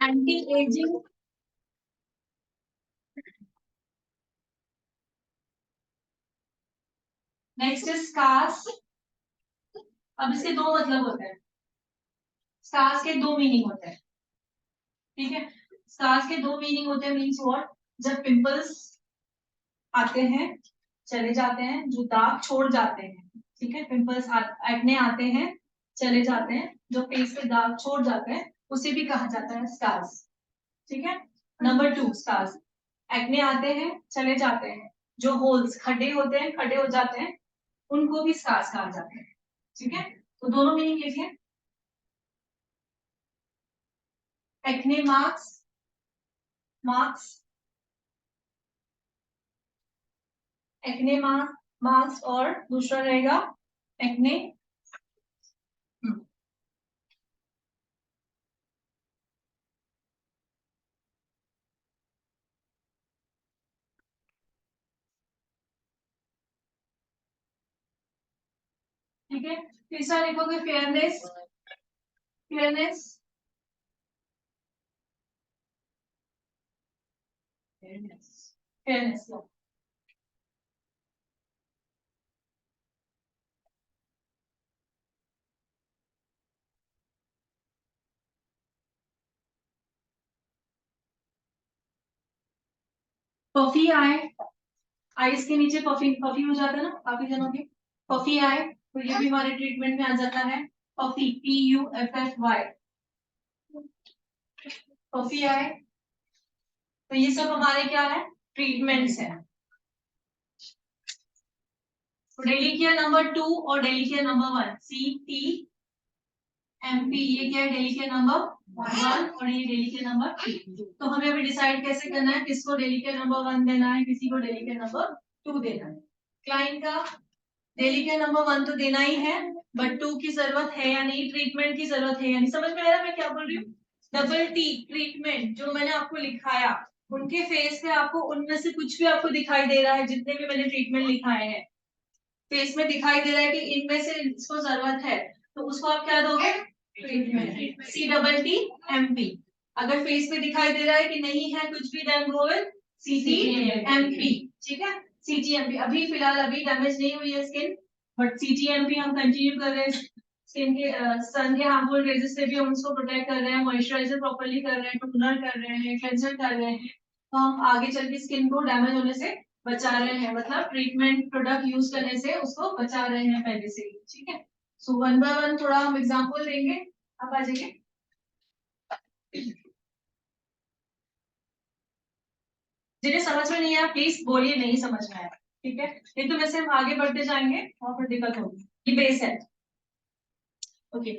anti ageing, next is scars. अब इसके दो मतलब होते हैं, स्कार्स के दो मीनिंग होते हैं। ठीक है, स्कार्स के दो मीनिंग होते हैं, मीन्स व्हाट, जब पिंपल्स आते हैं चले जाते हैं, जो दाग छोड़ जाते हैं। ठीक है, पिंपल्स एक्ने आते हैं चले जाते हैं, जो फेस पे दाग छोड़ जाते हैं उसे भी कहा जाता है स्कार्स। ठीक है, नंबर 2 स्कार्स। एक्ने आते हैं चले जाते हैं, जो होल्स खड्डे होते हैं खड्डे हो जाते हैं उनको भी स्कार्स कहा जाता है। ठीक है, तो दोनों मीनिंग लिखिए। Acne marks, marks acne marks, और दूसरा रहेगा एक्ने। ठीक है, तीसरा लिखोगे फेयरनेस, फेयरनेस फेयरनेस पफी आए, आइस के नीचे पफी पफी हो जाता है ना काफी जनों के, पफी आए तो ये भी हमारे ट्रीटमेंट में आ जाता है। पफी PUFFY, पफी आए तो ये सब हमारे क्या है ट्रीटमेंट्स है। डेली केयर नंबर 2 और डेली केयर नंबर 1 CTMP, ये क्या है डेली केयर नंबर 1 और ये डेली केयर नंबर 2। तो हमें अभी डिसाइड कैसे करना है किसको डेली केयर नंबर 1 देना है, किसी को डेली केयर नंबर 2 देना है। क्लाइंट का डेली केयर नंबर 1 तो देना ही है, बट 2 की जरूरत है या नहीं, ट्रीटमेंट की जरूरत है या नहीं, समझ में आ रहा है मैं क्या बोल रही हूँ। डबल टी ट्रीटमेंट जो मैंने आपको लिखाया, उनके फेस पे आपको उनमें से कुछ भी आपको दिखाई दे रहा है, जितने भी मैंने ट्रीटमेंट लिखाए हैं फेस में दिखाई दे रहा है कि इनमें से इसको जरूरत है, तो उसको आप क्या दोगे ट्रीटमेंट, CTTMP। अगर फेस पे दिखाई दे रहा है कि नहीं है कुछ भी, देन गो विद CTMP। ठीक है, CTMP अभी फिलहाल अभी डैमेज नहीं हुई है स्किन, बट CTMP हम कंटिन्यू कर रहे हैं। स्किन के सन के हार्मफुल रेजेस से भी हम उसको प्रोटेक्ट कर रहे हैं, मॉइस्चराइजर प्रॉपर्ली कर रहे हैं, टोनर कर रहे हैं, क्लेंजर कर रहे हैं, तो हम आगे चल के स्किन को डैमेज होने से बचा रहे हैं, मतलब ट्रीटमेंट प्रोडक्ट यूज करने से उसको बचा रहे हैं पहले से ही। ठीक है, सो 1 बाय 1 थोड़ा हम एग्जांपल देंगे, आप आ जाइए। जिन्हें समझ में नहीं आया प्लीज बोलिए नहीं समझ में आया, ठीक है, नहीं तो वैसे हम आगे बढ़ते जाएंगे और फिर दिक्कत होगी। ये बेस है। ओके,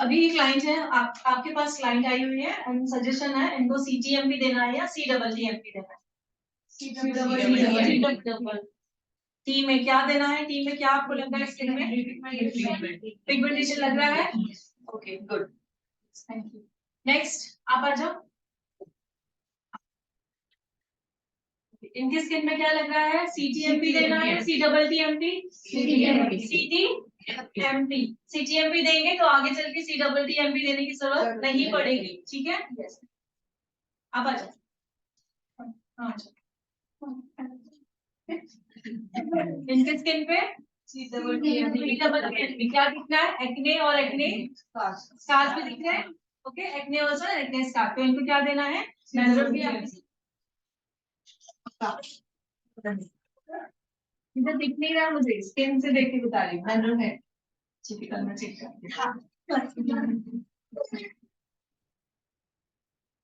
अभी ये क्लाइंट है, आपके पास क्लाइंट आई हुई है एंड सजेशन है इनको CTMP देना है या CTTMP देना है। टी में क्या देना है, टी में क्या आपको लग रहा है स्किन में पिगमेंटेशन लग रहा है। Okay good, thank you. Next आप आ जाओ, इनकी स्किन में क्या लग रहा है, CTMP देना है CTTMP, CTMP देंगे तो आगे चल के CTTMP देने की जरूरत नहीं पड़ेगी। ठीक है, यस आप आ जाओ। हाँ इनके स्किन पे CTTMP क्या दिख रहा है, एक्ने और एक्ने स्कार्स भी दिख रहे हैं। Okay, acne also acne scar, तो इनको क्या देना है, इधर दिख नहीं रहा मुझे, स्किन से देख के बता रही हूँ है। टिपिकल में चेक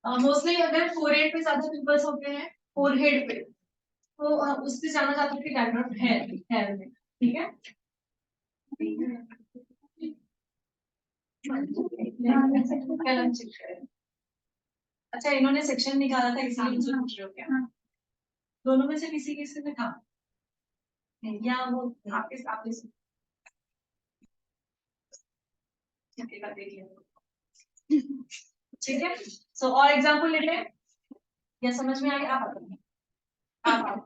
मोस्टली अगर फोरहेड पे ज्यादा पिंपल्स होते हैं, फोरहेड पे, तो उससे जाना जाता है कि डैंड्रफ है हेयर में। ठीक है, अच्छा इन्होंने सेक्शन निकाला था इसलिए मुझे पूछ रहे हो क्या, दोनों में से किसी किसी में था या वो आपके आपके देख लिया। ठीक है, सो और एग्जांपल ले लें या समझ में आ गया, आप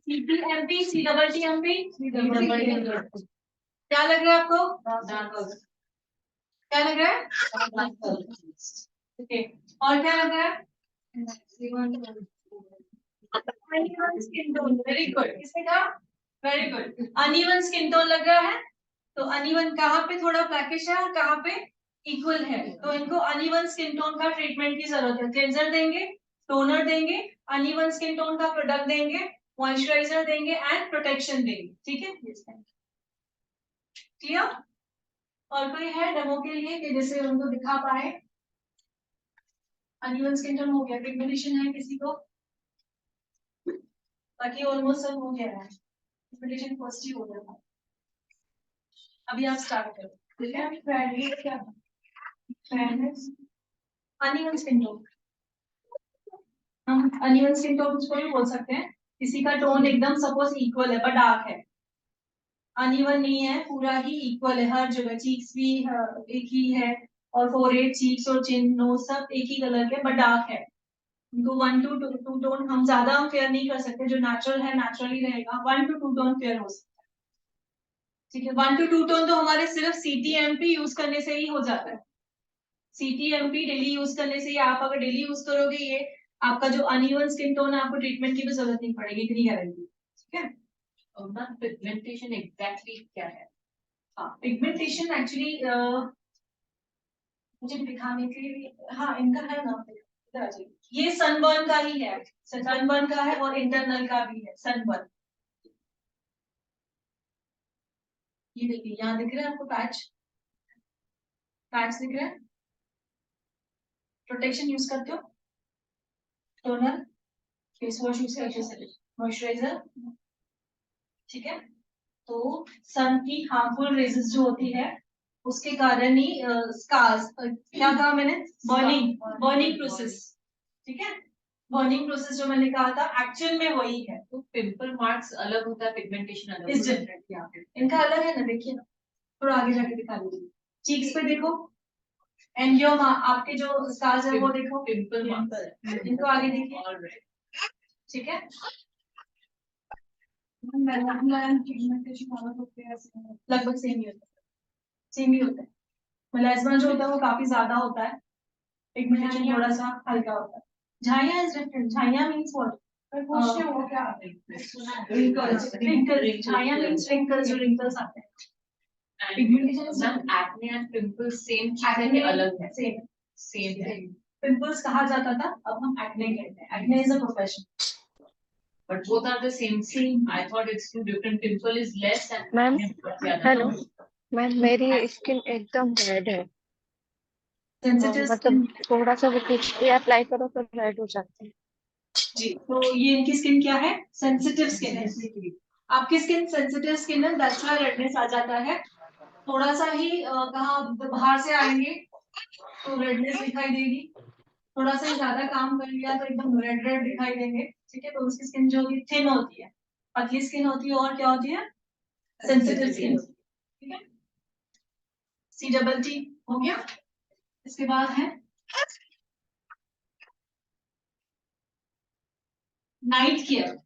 CTMP CTTMP क्या लग रहा है आपको, क्या लग रहा है, ओके, और क्या लग रहा है, uneven skin tone, very good, किसने कहा, very good, uneven skin tone लग रहा है। तो अनइवन कहाँ पे थोड़ा ब्लैकिश है और कहाँ पे इक्वल है, तो इनको अनइवन स्किन टोन का ट्रीटमेंट की जरूरत है, क्लेंजर देंगे, टोनर देंगे, अनइवन स्किन टोन का प्रोडक्ट देंगे, मॉइस्चराइजर देंगे एंड प्रोटेक्शन देंगे, ठीक है। क्लियर? और कोई है डेमो के लिए कि जैसे उनको दिखा पाए? अनइवन स्किन टोन हो गया, पिगमेंटेशन है किसी को? बाकी ऑलमोस्ट सब हो गया है, पिगमेंटेशन फर्स्ट ही हो गया था। अभी आप स्टार्ट करो, ठीक है। अनइवन स्किन टोन, हम अनइवन स्किन टोन उसको भी बोल सकते हैं। किसी का टोन एकदम सपोज इक्वल है पर डार्क है, अनइवन नहीं है, पूरा ही इक्वल है हर जगह, चीक्स भी एक ही है और फोरहेड, चीक्स और चिन, नोज सब एक ही कलर के बट डार्क है। उनको 1 to 2 टोन हम ज्यादा फेयर नहीं कर सकते, जो नेचुरल है नेचुरली रहेगा, 1 to 2 टोन फेयर हो सकता है, ठीक है। 1 to 2 टोन तो हमारे सिर्फ CTMP यूज करने से ही हो जाता है। CTMP डेली यूज करने से ही, आप अगर डेली यूज करोगे ये आपका जो अनइवन स्किन टोन है, आपको ट्रीटमेंट की भी जरूरत नहीं पड़ेगी, इतनी गारंटी, ठीक है। मैम पिगमेंटेशन एग्जैक्टली क्या है? हाँ, पिगमेंटेशन एक्चुअली मुझे दिखाने के लिए, हाँ इनका है ना, इधर आ जाइए। ये सनबर्न का ही है, सनबर्न का है और इंटरनल का भी है सनबर्न। ये देखिए यहाँ दिख रहा है आपको पैच, पैच दिख रहा है। प्रोटेक्शन यूज करते हो, टोनर, फेस वॉश यूज करते हो, मॉइस्चराइजर, ठीक है। तो सन की हार्मफुल रेजेस जो होती है उसके कारण ही स्कार्स, क्या कहा मैंने, बर्निंग प्रोसेस, ठीक है। बर्निंग प्रोसेस जो मैंने कहा था एक्चुअल में वही है। तो पिंपल मार्क्स अलग होता है, पिगमेंटेशन अलग इस होता है। डिफरेंट यहाँ पे इनका अलग है ना, देखिए ना, थोड़ा आगे जाके दिखा दीजिए, चीक्स पे देखो, एंड योर आपके जो स्कार्स है वो देखो, पिंपल मार्क्स इनको आगे देखिए, ठीक है। लगभग सेम ही होता है, सेम ही होता है। मेलास्मा जो होता है वो काफी ज्यादा होता है, पिगमेंटेशन थोड़ा सा हल्का होता है। झाइया इज डिफरेंट, झाइया मींस व्हाट, रिंकल्स, झाइया मींस रिंकल्स, जो रिंकल्स आते हैं। Pigmentation ma'am acne and pimple same चीज है कि अलग है? सेम सेम है, पिंपल्स कहा जाता था, अब हम एक्ने कहते हैं, acne is a profession. but both are the same thing. I thought it's two different. Pimple is less and ma'am acne बहुत ज्यादा। हेलो मैम, मेरी स्किन एकदम रेड है। सेंसिटिव स्किन, मतलब थोड़ा सा भी कुछ भी अप्लाई करो तो रेड हो जाती है। जी, तो ये इनकी स्किन क्या है, सेंसिटिव स्किन है। आपकी स्किन सेंसिटिव स्किन है, दैट्स व्हाई रेडनेस आ जाता है। थोड़ा सा ही कहा बाहर से आएंगे तो रेडनेस दिखाई देगी, थोड़ा सा ही ज्यादा काम कर लिया तो एकदम रेड रेड दिखाई देंगे, ठीक है। तो उसकी स्किन जो होती है थिन होती है, पतली स्किन होती है, और क्या होती है, सेंसिटिव स्किन, ठीक है। CTT हो गया। इसके बाद है नाइट केयर।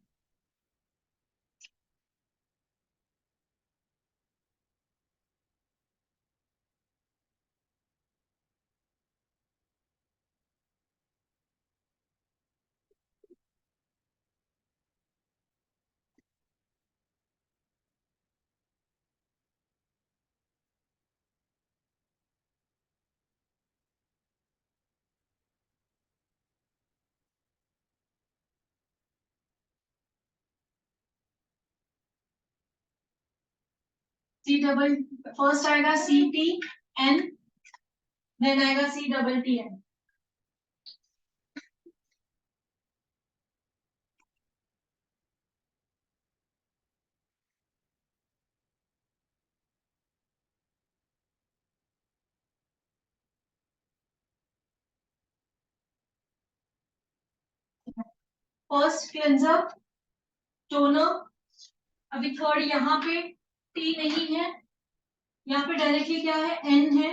फर्स्ट आएगा CTN, देन आएगा CTTN। फर्स्ट क्लेंजर, टोनर, अभी थर्ड यहाँ पे T नहीं है, यहाँ पे डायरेक्टली क्या है, N है,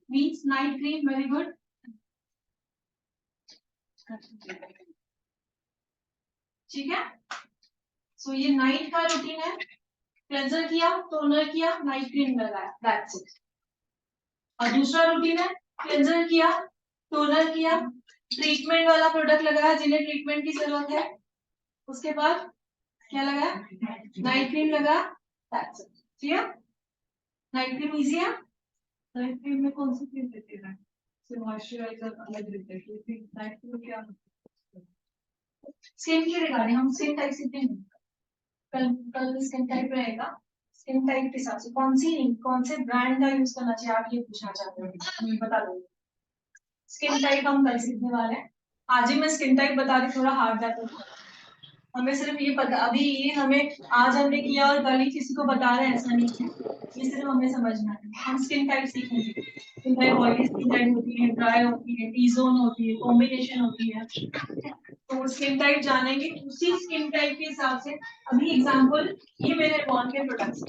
means night cream, very good. ठीक है, सो ये नाइट का रूटीन है, क्लेंजर किया, टोनर किया, नाइट क्रीम लगाया, दैट्स इट। और दूसरा रूटीन है, क्लेंजर किया, टोनर किया, ट्रीटमेंट वाला प्रोडक्ट लगाया जिन्हें ट्रीटमेंट की जरूरत है, उसके बाद क्या लगाया, नाइट क्रीम लगा, दैट्स इट। ठीक है, नाइट क्रीम इजी है। नाइट क्रीम में कौन सी क्रीम देते हैं, मॉइस्चराइजर अलग देते हैं, नाइट क्रीम क्या स्किन के रिगार्डिंग हम स्किन टाइप सीखेंगे। कल कल स्किन टाइप रहेगा। स्किन टाइप के हिसाब से कौन से ब्रांड का यूज करना चाहिए आप ये पूछना चाहते हो, बता दो। स्किन टाइप हम कल सीखने वाले हैं। आज ही मैं स्किन टाइप बता दी, थोड़ा हार्ड जाता है। हमें सिर्फ ये पता, अभी ये हमें आज हमने किया और कल ही किसी को बता रहे हैं ऐसा नहीं है, ये सिर्फ हमें समझना है। हम स्किन टाइप सीखेंगे। Skin type oily skin type होती है, ड्राई होती है, टी जोन होती है, कॉम्बिनेशन होती है। तो स्किन टाइप जानेंगे, उसी स्किन टाइप के हिसाब से। अभी एग्जांपल, ये मेरे बॉन्ड के प्रोडक्ट्स,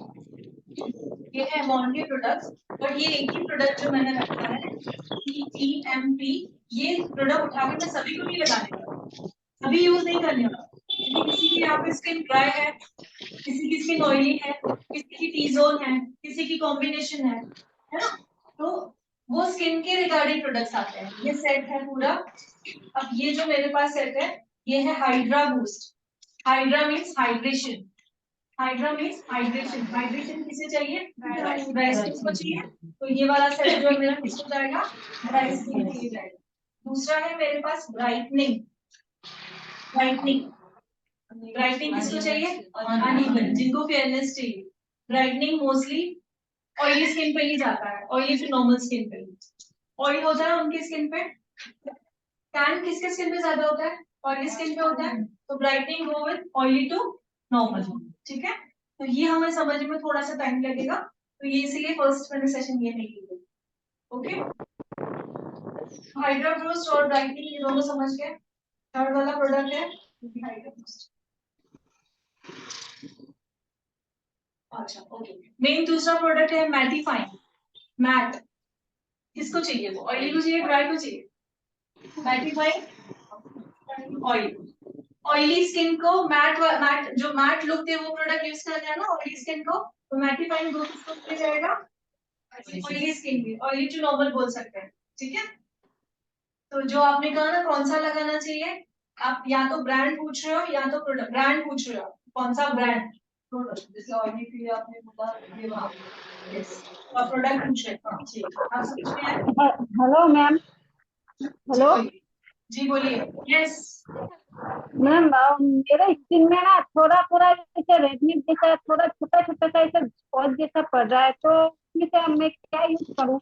ये है बॉन्ड के प्रोडक्ट्स, और ये एक ही प्रोडक्ट जो मैंने रखा है PEMP, ये प्रोडक्ट उठा के मैं सभी को नहीं लगाने वाला, सभी यूज नहीं करने वाला, क्योंकि किसी की यहाँ पे स्किन ड्राई है, किसी की स्किन ऑयली है, किसी की टी जोन है, किसी की कॉम्बिनेशन है ना। तो वो स्किन के रिगार्डिंग प्रोडक्ट्स आते हैं। ये सेट है पूरा। अब ये जो मेरे पास सेट है, ये है hydra boost. Hydra means hydration. Hydra means hydration. Hydration किसे चाहिए? ड्राई स्किन को चाहिए। तो ये वाला सेट जो है मेरा किसको जाएगा? ड्राई स्किन के लिए जाएगा। दूसरा है मेरे पास ब्राइटनिंग। ब्राइटनिंग ब्राइटनिंग किसको चाहिए? अनइवन, जिनको फेयरनेस चाहिए। ब्राइटनिंग मोस्टली ऑयली स्किन पे ही जाता है, ऑयली टू नॉर्मल स्किन पे। ऑयल होता है उनकी स्किन पे, टैन किसके स्किन पे ज्यादा होता है? ऑयली स्किन पे होता है, तो brightening go with oily to normal. ठीक है, तो ये हमें समझने में थोड़ा सा टाइम लगेगा, तो ये इसीलिए फर्स्ट मैंने सेशन ये नहीं की। ओके, हाइड्रा बूस्ट और ब्राइटनिंग ये दोनों समझ गए। थर्ड वाला प्रोडक्ट है हाइड्रा बूस्ट। अच्छा ओके, मेन दूसरा प्रोडक्ट है मैटिफाइंग। मैट किसको चाहिए? वो ऑयली को चाहिए, ड्राई को चाहिए? मैटिफाइंग ऑयल, ऑयली स्किन को मैट जो मैट लुक दे वो प्रोडक्ट यूज करना है ना ऑयली स्किन को, तो मैटिफाइंग ग्रुप किसको मिल जाएगा? ऑयली स्किन की, ऑयली टू नॉर्मल बोल सकते हैं। ठीक है, तो जो आपने कहा ना कौन सा लगाना चाहिए, आप या तो ब्रांड पूछ रहे हो या तो प्रोडक्ट। ब्रांड पूछ रहे हो, कौन सा ब्रांड? प्रोडक्ट, जैसे ऑयली के लिए आपने बोला ये वाला, यस। और प्रोडक्ट पूछ रहे हैं, ठीक, आप समझ में आया? Hello ma'am. हेलो जी बोलिए। यस मैम, मेरे स्किन में ना थोड़ा थोड़ा जैसे रेडनेस जैसा, थोड़ा छोटा छोटा सा ऐसा स्पॉट जैसा पड़ रहा है, तो इसमें मैं क्या यूज करूँ?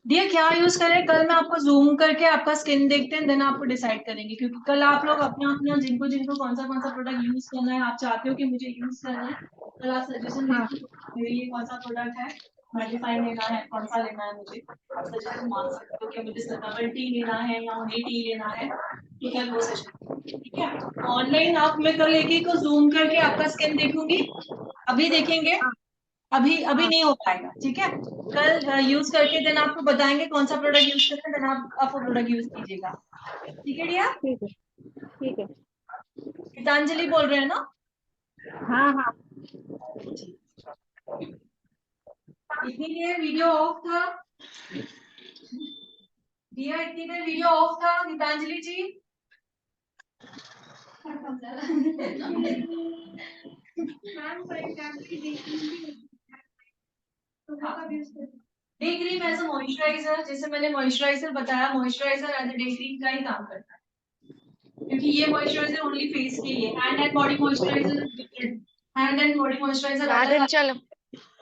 दिया क्या यूज करें? कल मैं आपको जूम करके आपका स्किन देखते हैं, देन आपको डिसाइड करेंगे, क्योंकि कल आप लोग अपना अपना जिनको जिनको कौन सा प्रोडक्ट यूज करना है, आप चाहते हो कि मुझे यूज करना है, कल आप सजेशन देखिए मेरे लिए कौन सा प्रोडक्ट है, मैटिफाइंग लेना है, कौन सा लेना है मुझे, आप सजेशन मांग सकते हो कि मुझे डबल टी लेना है या ओनली टी लेना है, तो कल वो सेशन। ठीक है, ऑनलाइन आप, मैं कल एक एक को जूम करके आपका स्किन देखूंगी, अभी देखेंगे, अभी नहीं हो पाएगा। ठीक है, कल यूज करके देन आपको बताएंगे कौन सा प्रोडक्ट यूज करते हैं, देन आप वो प्रोडक्ट यूज कीजिएगा। ठीक है डियर? ठीक है, ठीक है। गीतांजलि बोल रहे हैं ना? हाँ हाँ। इतनी देर वीडियो ऑफ था दिया, इतनी देर वीडियो ऑफ था Geetanjali ji. Day cream as a moisturiser, जैसे मैंने मॉइस्चराइजर बताया, moisturiser as a day cream का ही काम करता है, क्योंकि ये मॉइस्चराइजर ओनली फेस के लिए। Hand and body moisturiser different, hand and body moisturiser garden अलग। चलो।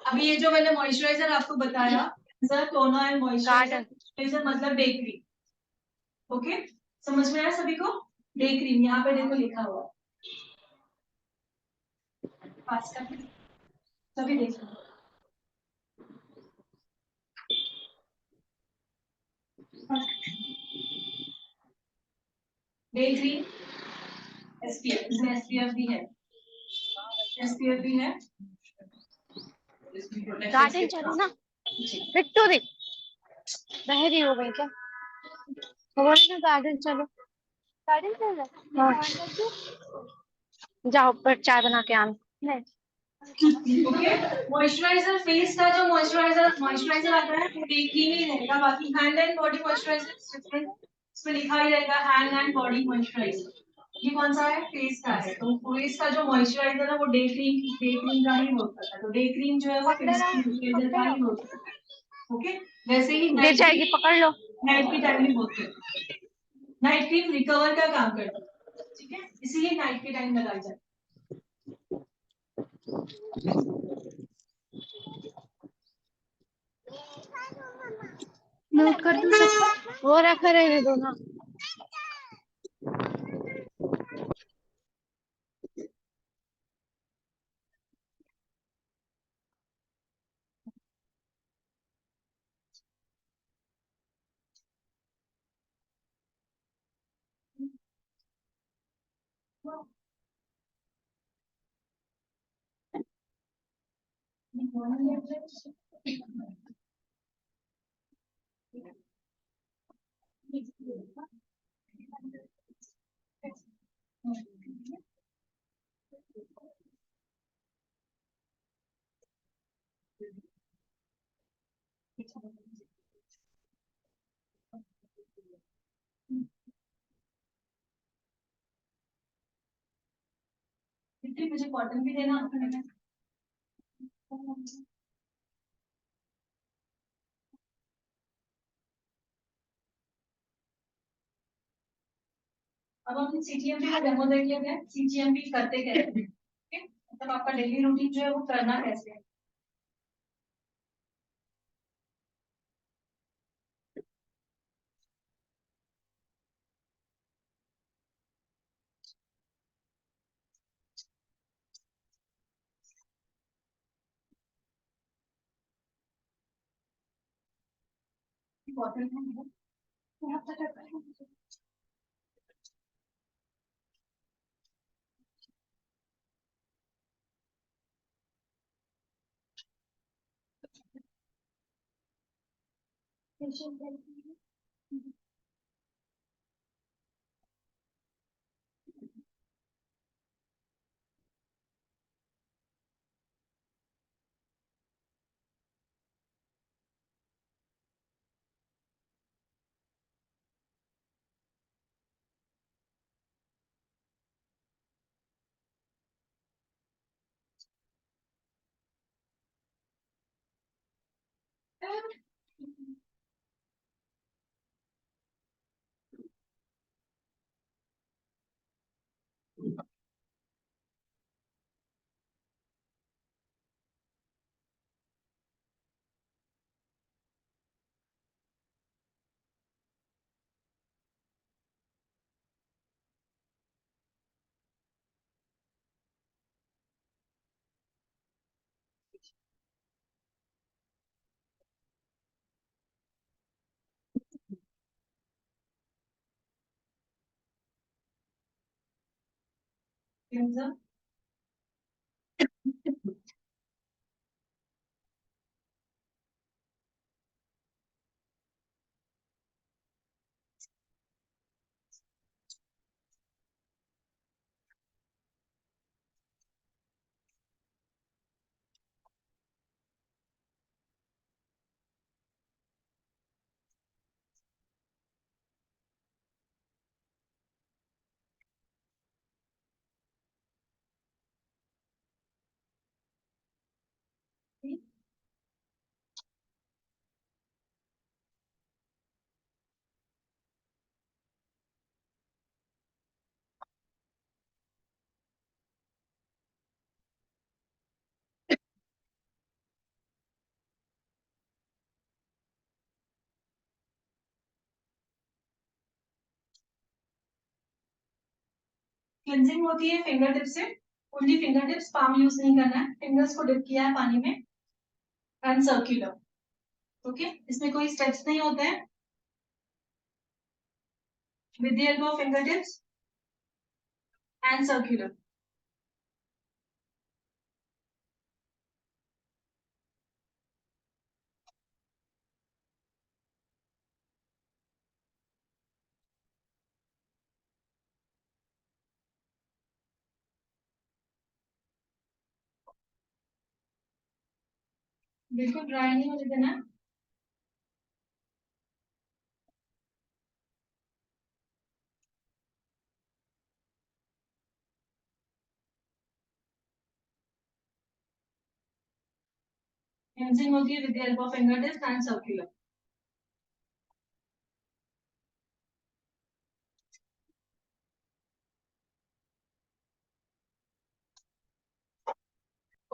अभी ये जो मैंने मॉइस्चराइजर आपको बताया, सर टोनर एंड मॉइस्चराइजर मतलब डे क्रीम। ओके, समझ में आया सभी को? डे क्रीम यहाँ पे देखो लिखा हुआ, पास करके सभी देखो। डे क्रीम SPF, इसमें SPF भी है, SPF भी है। गार्डन चलो ना। बिट्टू दी बहरी हो गई क्या? बोल ना गार्डन चलो। गार्डन चलो। हाँ। जाओ पर चाय बना के आना। ओके, मॉइस्चराइजर फेस का जो मॉइस्चराइजर आता है वो डे क्रीम ही रहेगा, बाकी hand and body moisturiser different, इसमें लिखा ही रहेगा हैंड एंड बॉडी मॉइस्चराइजर। ये कौन सा है? फेस का है, तो फेस का जो मॉइस्चराइजर है वो डे क्रीम का ही होता है, तो डे क्रीम जो है वो फेस मॉइस्चराइजर का ही होता है। ओके, वैसे ही गिर जाएगी, पकड़ लो। नाइट की टाइम भी होते हैं, नाइट क्रीम रिकवर का काम करती है, ठीक है, इसीलिए नाइट के टाइम लगाई जाती नोट कर दूं सबको। वो रखा रहने दो ना। है। मुझे कॉटन भी देना आपको। अब हम सीजीएमपी का डेमो देख लेते हैं, सीजीएमपी करते कैसे हैं, ठीक है, मतलब आपका डेली रूटीन जो है वो करना कैसे है। इम्पोर्टेंट है यहाँ पर। क्लींजर क्लिनजिंग होती है फिंगर टिप से, only finger tips, palm use नहीं करना है, फिंगर्स को डिप किया है पानी में एंड सर्कुलर, ओके, इसमें कोई स्टेप्स नहीं होते हैं, with the help of finger tips and circular. बिल्कुल ड्राई नहीं होने देना। क्लिनजिंग होती है with the help of finger tips and circular.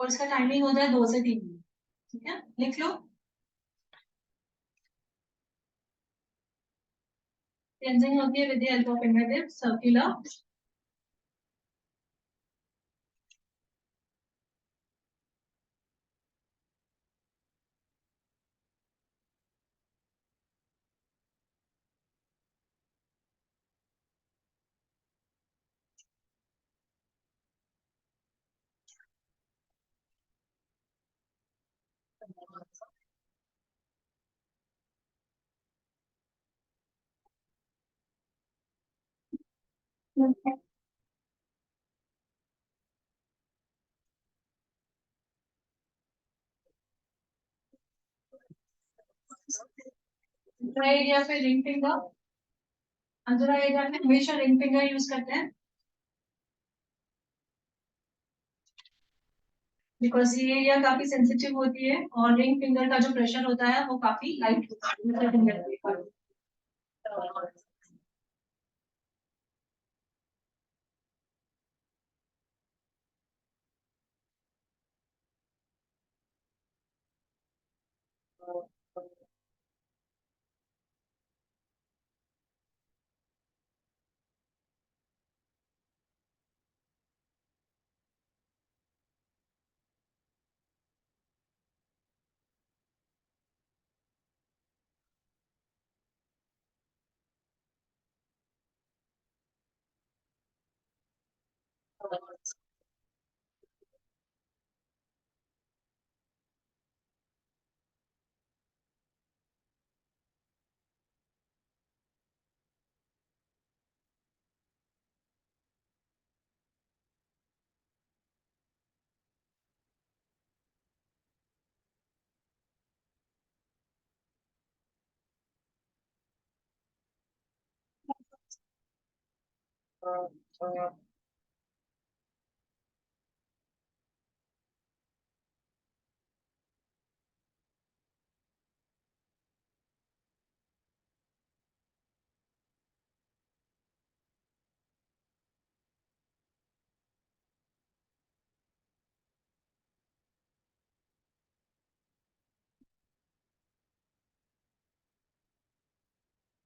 और इसका टाइमिंग होता है 2 से 3 मिनट। ठीक है, लिख लो। क्लेंजिंग होती है with the help of finger circular. Dry area पे रिंग फिंगर, अंदर एरिया में हमेशा रिंग फिंगर यूज करते हैं बिकॉज ये एरिया काफी सेंसिटिव होती है और रिंग फिंगर का जो प्रेशर होता है वो काफी लाइट होता है फिंगर के ऊपर।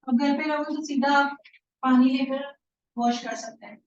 अब घर पे रहो तो सीधा आप पानी लेकर वॉश कर सकते हैं।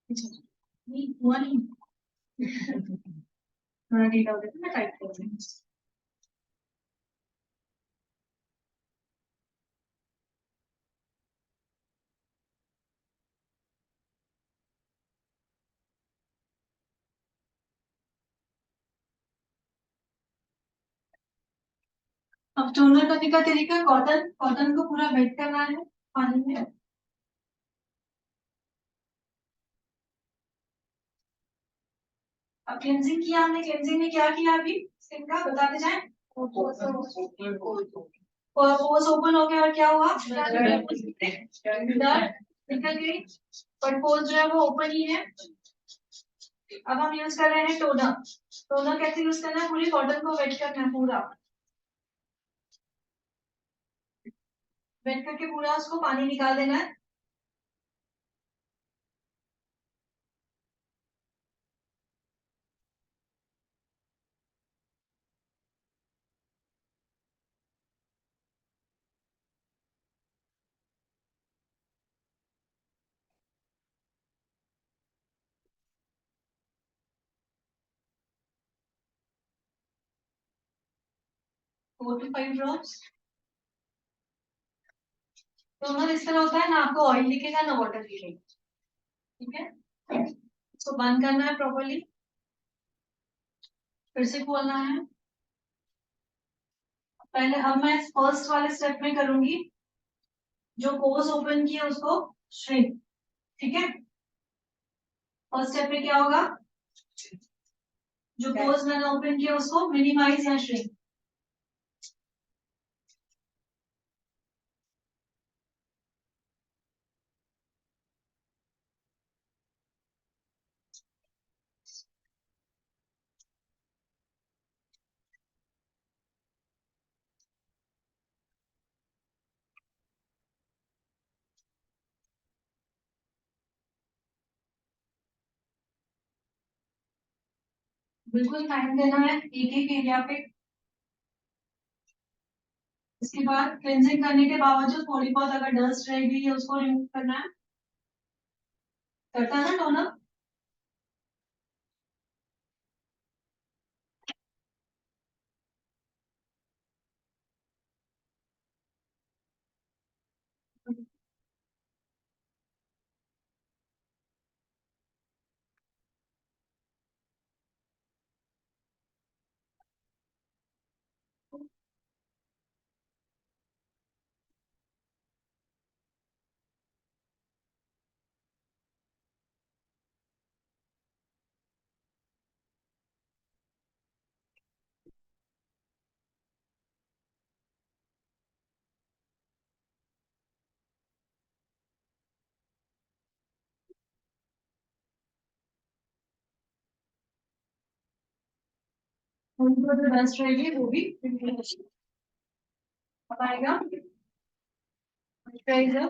नहीं हुआ नहीं। थोड़ा ढीला हो गया तो मैं टाइट कर दूंगी। अब टोनर करने का तरीका, कॉटन कॉटन को पूरा वेट करना है पानी में। अब क्लेंजिंग किया हमने, क्लेंजिंग में क्या किया अभी स्किन का बताते जाए। पोर्स ओपन हो गया और क्या हुआ, निकल गई, पर पोर्स जो है वो ओपन ही है। अब हम यूज कर रहे हैं टोनर। टोनर कैसे यूज करना है, पूरी कॉटन को वेट करना है पूरा, वेट करके पूरा उसको पानी निकाल देना है। 4 to 5 ड्रॉप्स। दोनों इस तरह होता है ना, आपको ऑयल दिखेगा ना वाटर दिखेगा, ठीक है। इसको बंद करना है प्रॉपर्ली, फिर से खोलना है। पहले अब मैं फर्स्ट वाले स्टेप में करूंगी, जो पोर्स ओपन किया उसको श्रिंक, ठीक है। फर्स्ट स्टेप में क्या होगा, जो पोर्स मैंने ओपन किया उसको मिनिमाइज या श्रिंक। बिल्कुल टाइम देना है एक एक एरिया पे। इसके बाद क्लेंजिंग करने के बावजूद थोड़ी बहुत अगर डस्ट रह गई है उसको रिमूव करना है, करता है ना टोनर। थोड़ी बहुत डस्ट रहेगी वो भी अब आएगा मॉइस्चराइजर।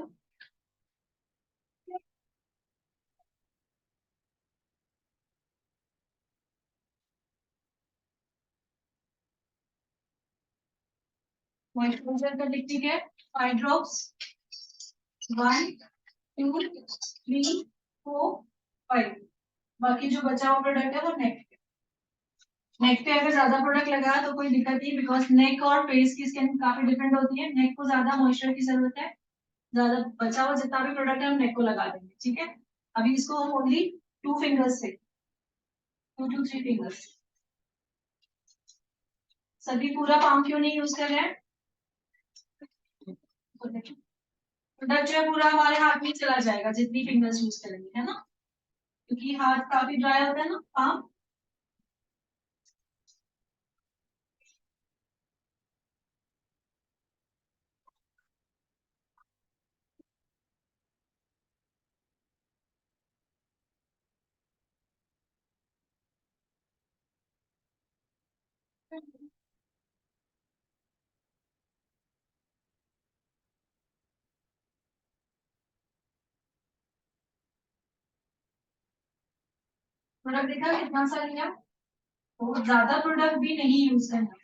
मॉइस्चराइजर का लिक्विड है 5 ड्रॉप्स, 1 2 3 4 5। बाकी जो बचा हुआ प्रोडक्ट है वो नेक पे। नेक पे अगर ज्यादा प्रोडक्ट लगा तो कोई दिक्कत नहीं, बिकॉज नेक और फेस की स्किन काफी डिफरेंट होती है। नेक को ज्यादा मॉइस्चर की जरूरत है, ज्यादा बचा हुआ जितना भी प्रोडक्ट है हम नेक को लगा देंगे, ठीक है। अभी इसको हम ओनली 2 फिंगर्स से, 2 to 3 फिंगर्स। सभी पूरा पाम क्यों नहीं यूज कर रहे हैं, प्रोडक्ट जो है पूरा हमारे हाथ में चला जाएगा जितनी फिंगर्स यूज करेंगे, है ना, क्योंकि हाथ काफी ड्राई होता है ना पाम। प्रोडक्ट देखा कितना सा लिया, बहुत ज्यादा प्रोडक्ट भी नहीं यूज करना।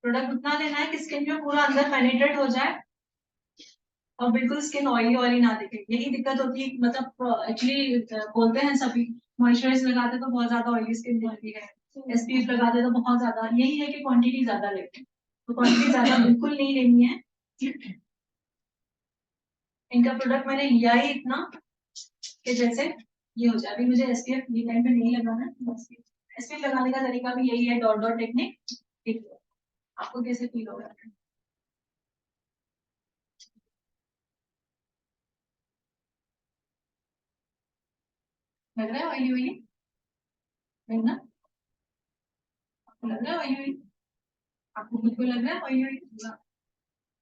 प्रोडक्ट उतना लेना है कि स्किन में पूरा अंदर पेनिट्रेट हो जाए और बिल्कुल स्किन ऑयली ऑयली ना दिखे। यही दिक्कत होती है, मतलब एक्चुअली बोलते हैं सभी मॉइस्चराइज लगाते तो बहुत ज्यादा ऑयली स्किन दिखती है, एसपीएफ लगाते तो बहुत ज्यादा। यही है कि क्वांटिटी ज्यादा लेते हैं, तो क्वांटिटी ज्यादा बिल्कुल नहीं लेनी है। इनका प्रोडक्ट मैंने लिया ही इतना कि जैसे ये हो जाए। अभी मुझे एसपीएफ ये टाइम पे नहीं लगाना है, एसपीएफ लगाने का तरीका भी यही है, डॉट डॉट टेक्निक। आपको कैसे फील होगा, लग रहा है ऑयली ऑयली, नहीं ना, आपको लग रहा है ऑयली ऑयली, आपको बिल्कुल लग रहा है ऑयली ऑयली।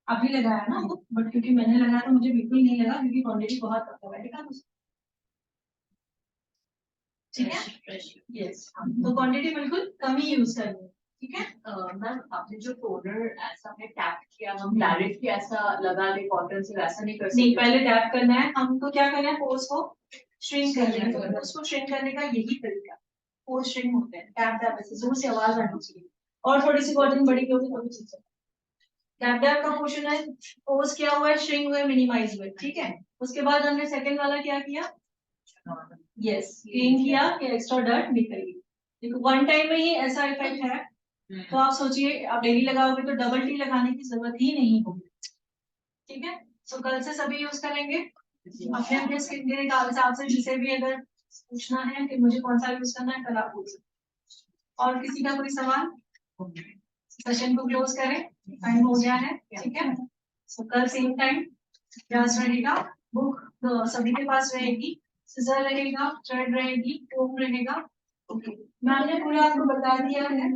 अभी लगाया ना वो, बट क्योंकि मैंने लगाया तो मुझे बिल्कुल नहीं लगा, क्योंकि क्वांटिटी बहुत कम है, ठीक है। यस, तो क्वांटिटी बिल्कुल कम ही यूज करनी है, ठीक है। मैम आपने जो टोनर ऐसा हमने टैप किया, हम डायरेक्टली ऐसा लगा ले कॉटन से, वैसा नहीं कर सकते? नहीं, पहले टैप करना है हमको, क्या करना है, पोर्स को श्रिंक करना है। तो पोर्स को श्रिंक करने का यही तरीका, पोर्स श्रिंक होते हैं, टैप टैप ऐसे जोर से आवाज आनी चाहिए, और थोड़ी सी कॉटन बड़ी होगी तो भी चीज। टैप टैप का पोर्शन है, पोर्स किया हुआ है, श्रिंक हुआ है, मिनिमाइज हुआ है, ठीक है। उसके बाद हमने सेकंड वाला क्या किया, यस, क्लीन किया, ये एक्स्ट्रा डर्ट निकल गई। देखो वन टाइम में ही ऐसा इफेक्ट है, तो आप सोचिए आप डेली लगाओगे तो डबल टी लगाने की जरूरत ही नहीं होगी, ठीक है। सो कल से सभी यूज करेंगे अपने अपने स्किन के हिसाब से, जिसे भी अगर पूछना है कि मुझे कौन सा यूज करना है, कल आप पूछ सकते। और किसी का कोई सवाल? सेशन को क्लोज करें, टाइम हो गया है, ठीक है। सो कल सेम टाइम क्लास रहेगा, बुक तो सभी के पास रहेगी, सिजर रहेगा, थ्रेड रहेगी, कोम रहेगा। ओके, मैंने पूरा आपको बता दिया है।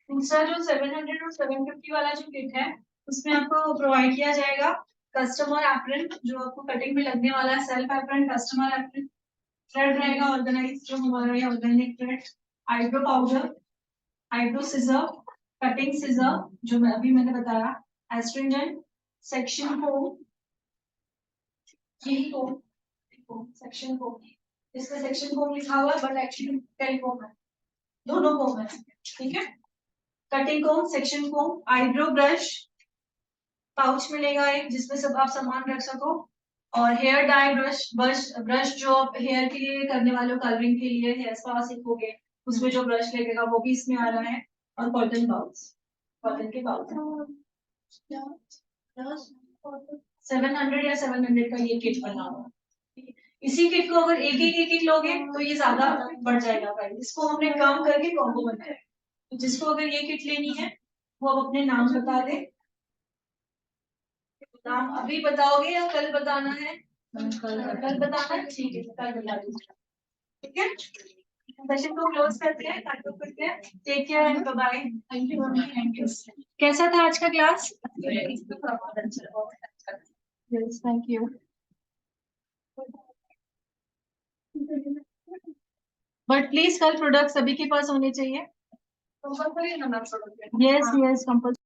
दूसरा जो 700 और 750 वाला जो किट है, उसमें आपको प्रोवाइड किया जाएगा कस्टमर एप्रन, जो आपको कटिंग में लगने वाला है, self apron, customer apron, thread रहेगा ऑर्गेनाइज, जो हमारा ये organic thread, eyebrow powder, eyebrow scissor, cutting scissor जो मैंने बताया, एस्ट्रिंजेंट, सेक्शन कोम, यही कोम, सेक्शन कोम, इसका सेक्शन कोम लिखा हुआ है बट एक्चुअली टेलीकोम है, दोनों कोम है, ठीक है। कटिंग कोम, सेक्शन कोम, आईब्रो ब्रश, पाउच मिलेगा एक जिसमें सब आप सामान रख सको, और हेयर डाई ब्रश जो आप हेयर के लिए करने वाले हो, कलरिंग के लिए, हेयर स्पा सीखोगे उसमें जो ब्रश लगेगा वो भी इसमें आ रहा है, और कॉटन पाउच, कॉटन के पाउच 700 या 700 का ये किट बना हुआ है। इसी किट को अगर एक किट लोगे तो ये ज्यादा बढ़ जाएगा प्राइस, इसको हमने कम करके कॉम्बो बनाया है। तो जिसको अगर ये किट लेनी है वो अब अपने नाम बता दे, नाम अभी बताओगे या कल बताना है? कल बताना है, ठीक है, कल बता दीजिए, ठीक है। सेशन को क्लोज करते हैं, कंक्लूड करते हैं। Take care and bye, thank you mummy, thank you. कैसा था आज का class? Yes, thank you. But please कल प्रोडक्ट सभी के पास होने चाहिए। Yes yes, compulsory.